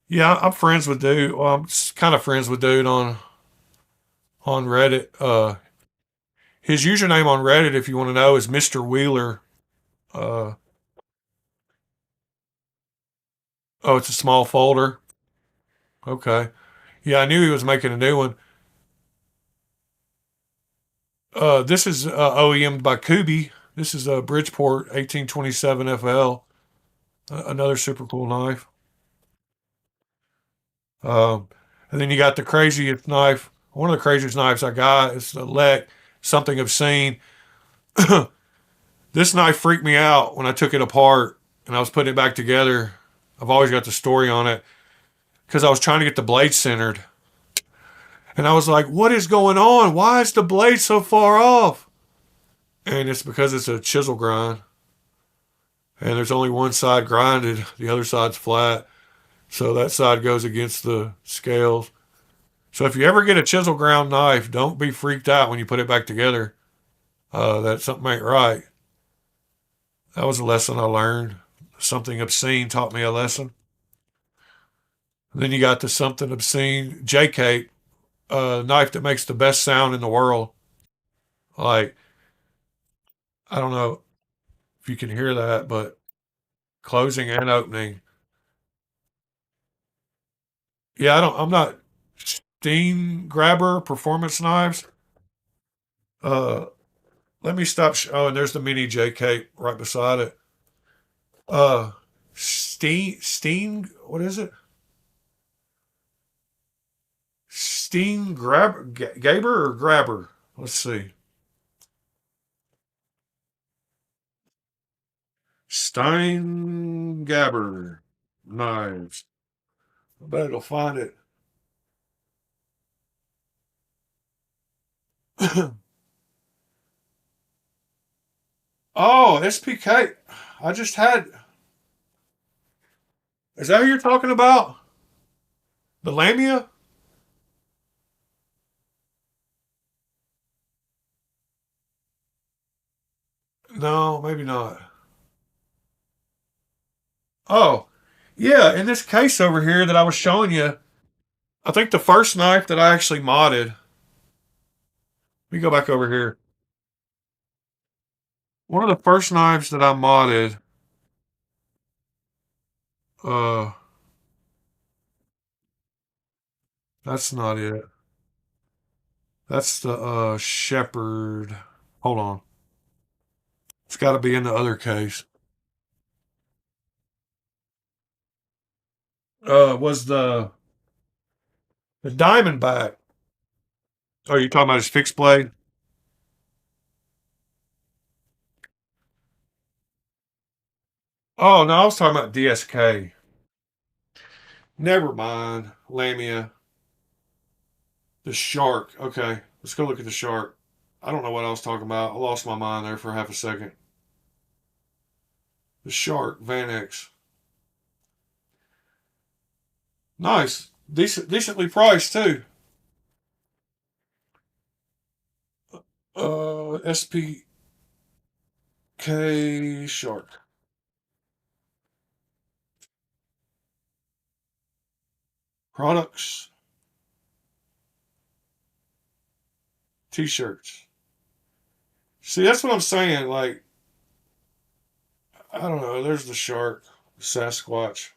Yeah, I'm friends with dude. Well, I'm kind of friends with dude on Reddit. His username on Reddit, if you want to know, is Mr. Wheeler. Oh, it's a small folder. Okay. Yeah, I knew he was making a new one. This is OEM'd by Kubi. This is a Bridgeport 1827 FL. Another super cool knife. And then you got the craziest knife. One of the craziest knives I got is the Lek, something obscene. This knife freaked me out when I took it apart and I was putting it back together. I've always got the story on it because I was trying to get the blade centered. And I was like, what is going on? Why is the blade so far off? And it's because it's a chisel grind. And there's only one side grinded, the other side's flat. So that side goes against the scales. So if you ever get a chisel ground knife, don't be freaked out when you put it back together. That something ain't right. That was a lesson I learned. Something obscene taught me a lesson. And then you got the something obscene J-Cape, knife that makes the best sound in the world. Like I don't know if you can hear that, but closing and opening. Yeah, I'm not Steam Grabber Performance Knives. Uh, Let me stop. Oh, and there's the mini JK right beside it. What is it? Steam Gaber or Grabber? Let's see. Steingabber knives. I bet it'll find it. Oh, SPK. I just had. Is that who you're talking about? The Lamia? No, maybe not. Oh, yeah. In this case over here that I was showing you, I think the first knife that I actually modded. Let me go back over here. One of the first knives that I modded. Uh, that's not it. That's the Shepherd. Hold on. It's got to be in the other case. Was the Diamondback. Oh, you talking about his fixed blade? Oh no, I was talking about DSK. Never mind, Lamia. The shark. Okay, let's go look at the shark. I don't know what I was talking about. I lost my mind there for half a second. The shark, Van X. Nice, decently priced too. SPK shark products, t-shirts. See, that's what I'm saying. Like, I don't know. There's the shark, Sasquatch.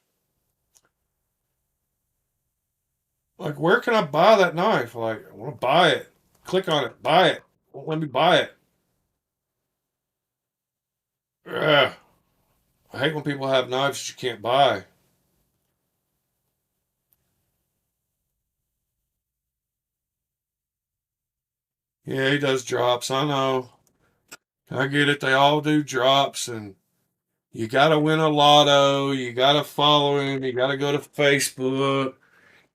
Like, where can I buy that knife? Like, I want to buy it. Click on it. Buy it. Won't let me buy it. Ugh. I hate when people have knives that you can't buy. Yeah, he does drops. I know. I get it. They all do drops, and you got to win a lotto. You got to follow him. You got to go to Facebook.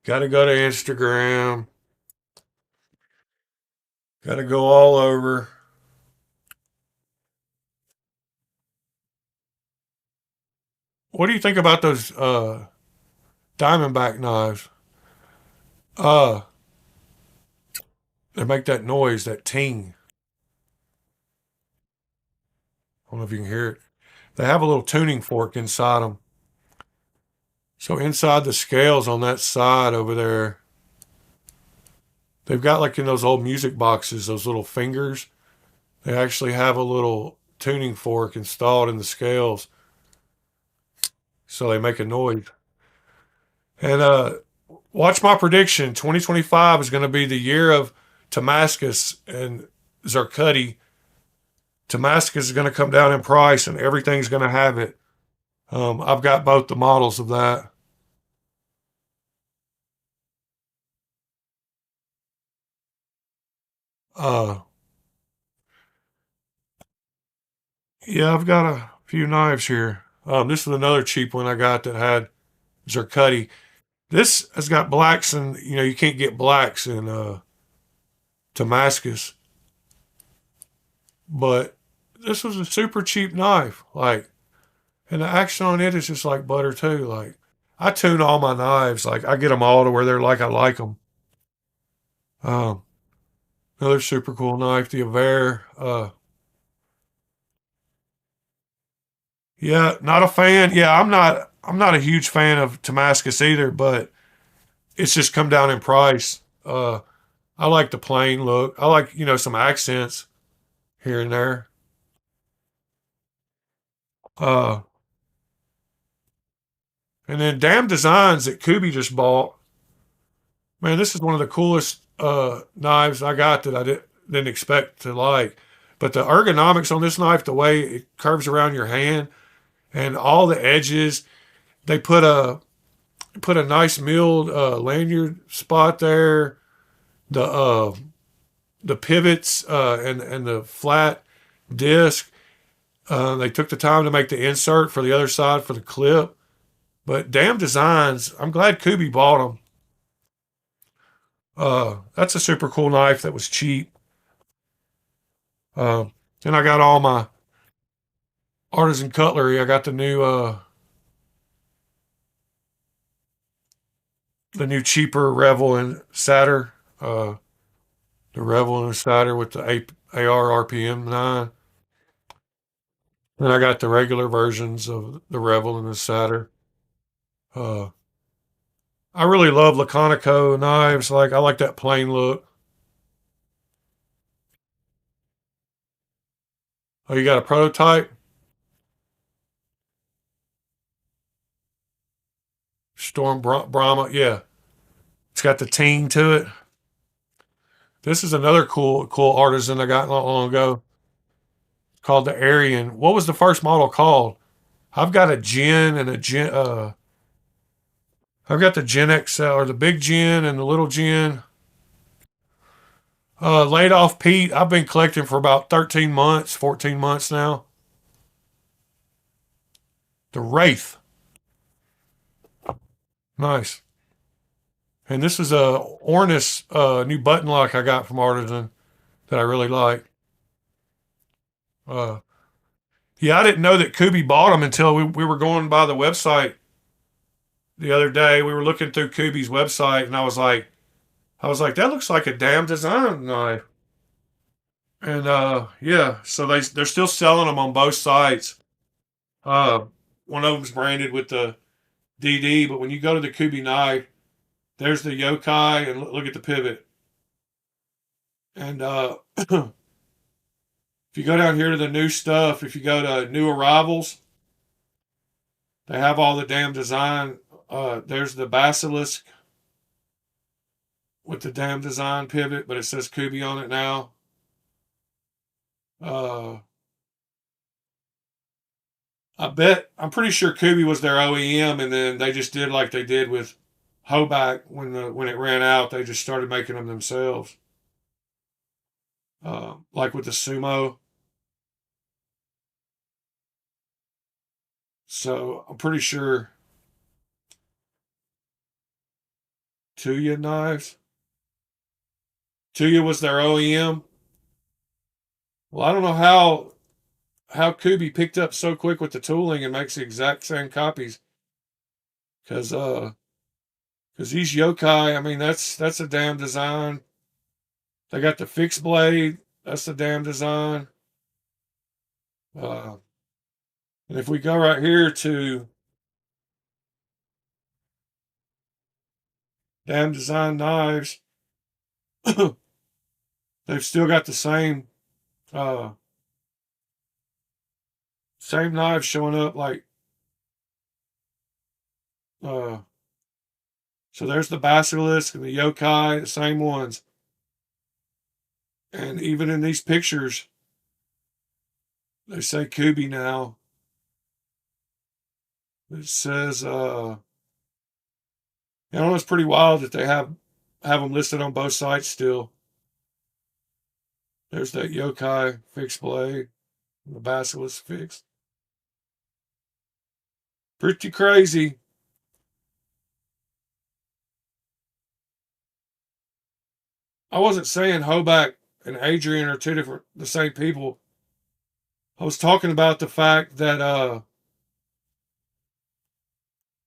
Got to go to Instagram. Got to go all over. What do you think about those Diamondback knives? Uh, they make that noise, that ting. I don't know if you can hear it. They have a little tuning fork inside them. So inside the scales on that side over there, they've got like in those old music boxes, those little fingers. They actually have a little tuning fork installed in the scales. So they make a noise. And watch my prediction. 2025 is going to be the year of Damascus and Zircuti. Damascus is going to come down in price and everything's going to have it. I've got both the models of that. Uh, yeah, I've got a few knives here. This is another cheap one I got that had Zircuti. This has got blacks, and you can't get blacks in Damascus. But this was a super cheap knife, like, and the action on it is just like butter too. Like, I tune all my knives, like I get them all to where they're like I like them. Um, Another super cool knife, the Aver. Yeah, not a fan. Yeah, I'm not a huge fan of Damascus either, but it's just come down in price. I like the plain look. I like some accents here and there. Uh, and then Damn Designs that Kubi just bought. Man, this is one of the coolest knives I got that I didn't expect to like. But the ergonomics on this knife, the way it curves around your hand, and all the edges, they put a nice milled lanyard spot there. The the pivots and the flat disc. They took the time to make the insert for the other side for the clip. But Damn Designs, I'm glad Kubi bought them. That's a super cool knife that was cheap. Uh, and I got all my artisan cutlery. I got the new cheaper Revel and Satyr. The Revel and Satyr with the AR RPM 9. Then I got the regular versions of the Revel and the Satyr. Uh, I really love Laconico knives. I like that plain look. Oh, you got a prototype? Storm Brahma, yeah. It's got the ting to it. This is another cool artisan I got not long ago called the Aryan. What was the first model called? I've got a Gen and a Gen. I've got the Gen XL or the big Gen and the little Gen. Laid off Pete. I've been collecting for about 13 months, 14 months now. The Wraith. Nice. And this is a Ornis new button lock I got from Artisan that I really like. Uh, yeah, I didn't know that Kubi bought them until we were going by the website the other day. We were looking through Kubi's website, and I was like, that looks like a Damn Design knife. And yeah, so they're still selling them on both sites. One of them's branded with the DD, but when you go to the Kubi knife, there's the yokai, and look at the pivot. And if you go down here to the new stuff, if you go to new arrivals, they have all the Damn Design. There's the Basilisk with the Damn Design pivot, but it says Kubi on it now. I'm pretty sure Kubi was their OEM, and then they just did like they did with Hoback when it ran out. They just started making them themselves, like with the Sumo. So I'm pretty sure Tuya knives. Tuya was their OEM. Well, I don't know how Kubi picked up so quick with the tooling and makes the exact same copies. Because these yokai, I mean, that's a Damn Design. They got the fixed blade. That's the Damn Design. And if we go right here to Damn Design knives, they've still got the same knives showing up so there's the Basilisk and the Yokai, the same ones. And even in these pictures, they say Kubi now. It says, it's pretty wild that they have them listed on both sites still. There's that Yokai fixed blade, and the Basilisk fixed. Pretty crazy. I wasn't saying Hoback and Adrian are the same people. I was talking about the fact that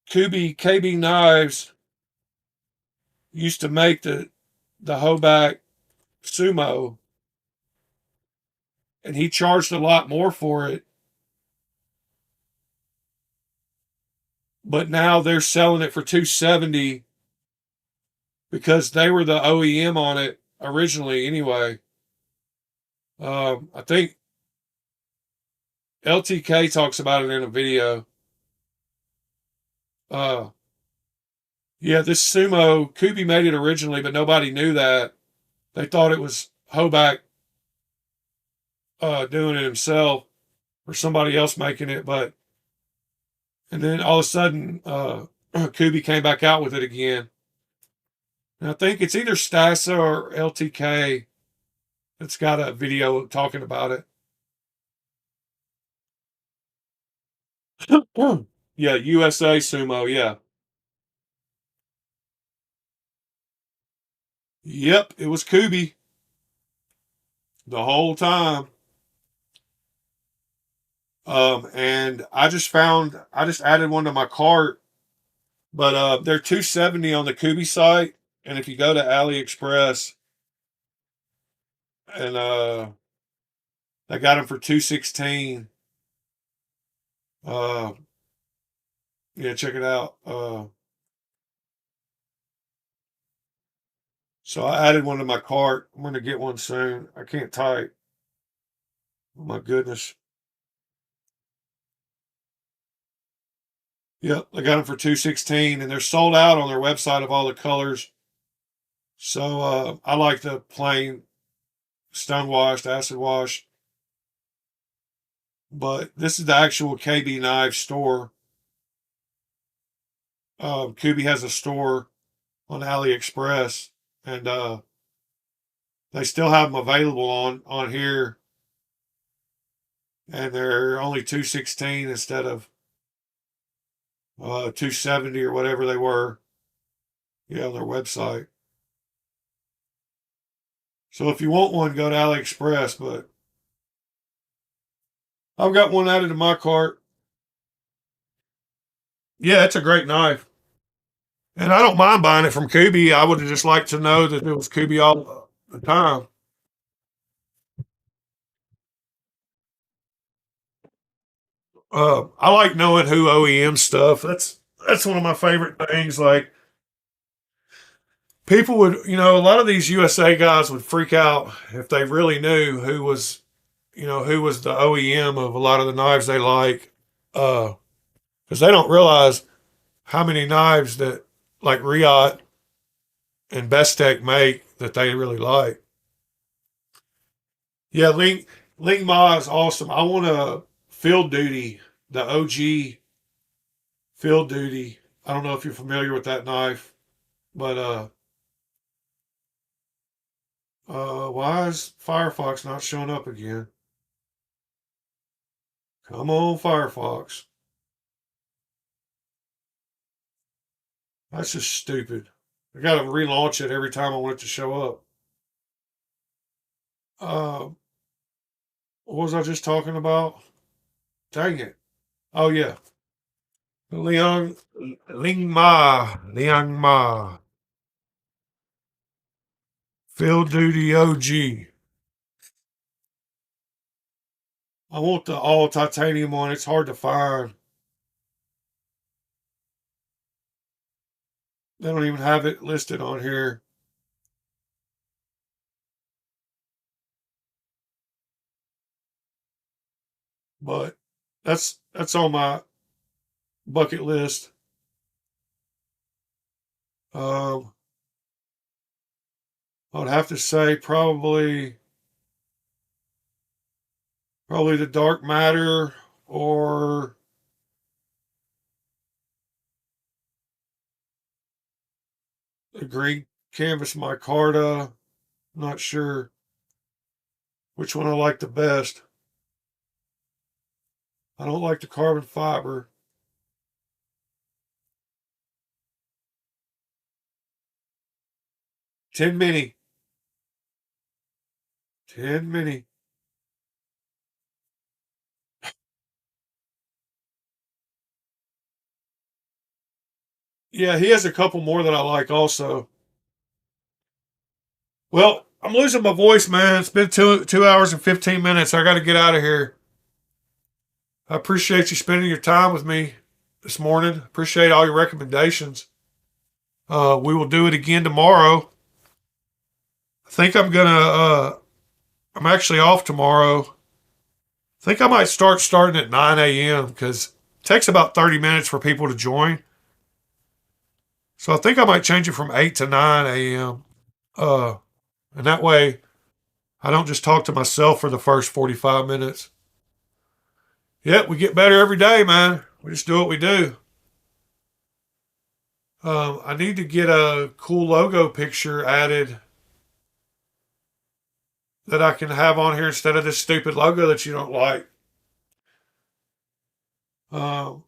Kubi KB Knives used to make the Hoback Sumo, and he charged a lot more for it. But now they're selling it for $270 because they were the OEM on it originally anyway. I think LTK talks about it in a video. Yeah, this sumo, Kubi made it originally, but nobody knew that. They thought it was Hoback doing it himself or somebody else making it, and then all of a sudden, Kubi came back out with it again. And I think it's either Stasa or LTK that's got a video talking about it. Yeah, USA Sumo, yeah. Yep, it was Kubi the whole time. And I just added one to my cart, but they're 270 on the Kubi site, and if you go to AliExpress, and I got them for 216. Uh, yeah, check it out. So I added one to my cart. I'm gonna get one soon. I can't type. Oh my goodness. Yep, I got them for 216, and they're sold out on their website of all the colors. So I like the plain stone washed, acid washed. But this is the actual KB Knives store. Kubi has a store on AliExpress, and they still have them available on here, and they're only 216 instead of 270 or whatever they were. Yeah, on their website. So if you want one, go to AliExpress. But I've got one added to my cart. Yeah, it's a great knife. And I don't mind buying it from Kubi. I would have just liked to know that it was Kubi all the time. I like knowing who OEM stuff. That's one of my favorite things. Like people would, a lot of these USA guys would freak out if they really knew who was the OEM of a lot of the knives they like, because they don't realize how many knives that like Riot and Bestech make that they really like. Yeah, Ling Ma is awesome. I want a Field Duty, the OG Field Duty. I don't know if you're familiar with that knife, but why is Firefox not showing up again? Come on, Firefox. That's just stupid. I got to relaunch it every time I want it to show up. Uh, what was I just talking about? Dang it. Oh, yeah. Liang Ma. Field Duty OG. I want the all titanium one. It's hard to find. They don't even have it listed on here. But that's on my bucket list. Um, I'd have to say probably the dark matter or the green canvas micarta. I'm not sure which one I like the best. I don't like the carbon fiber. 10 mini. 10 mini. Yeah, he has a couple more that I like also. Well, I'm losing my voice, man. It's been 2 hours and 15 minutes. I got to get out of here. I appreciate you spending your time with me this morning. Appreciate all your recommendations. We will do it again tomorrow. I think I'm actually off tomorrow. I think I might starting at 9 a.m. because it takes about 30 minutes for people to join. So I think I might change it from 8 to 9 a.m. And that way I don't just talk to myself for the first 45 minutes. Yep, we get better every day, man. We just do what we do. I need to get a cool logo picture added that I can have on here instead of this stupid logo that you don't like. I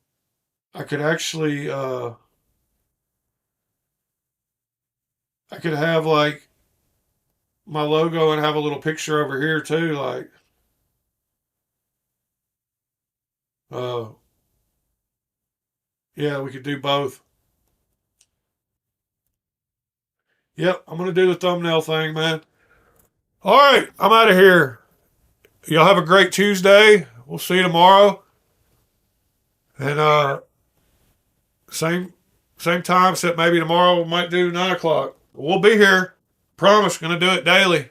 could actually, I could have like my logo and have a little picture over here too, like, yeah, we could do both. Yep, I'm gonna do the thumbnail thing, man. All right, I'm out of here. Y'all have a great Tuesday. We'll see you tomorrow. And same time, except maybe tomorrow we might do 9 o'clock. We'll be here. Promise, gonna do it daily.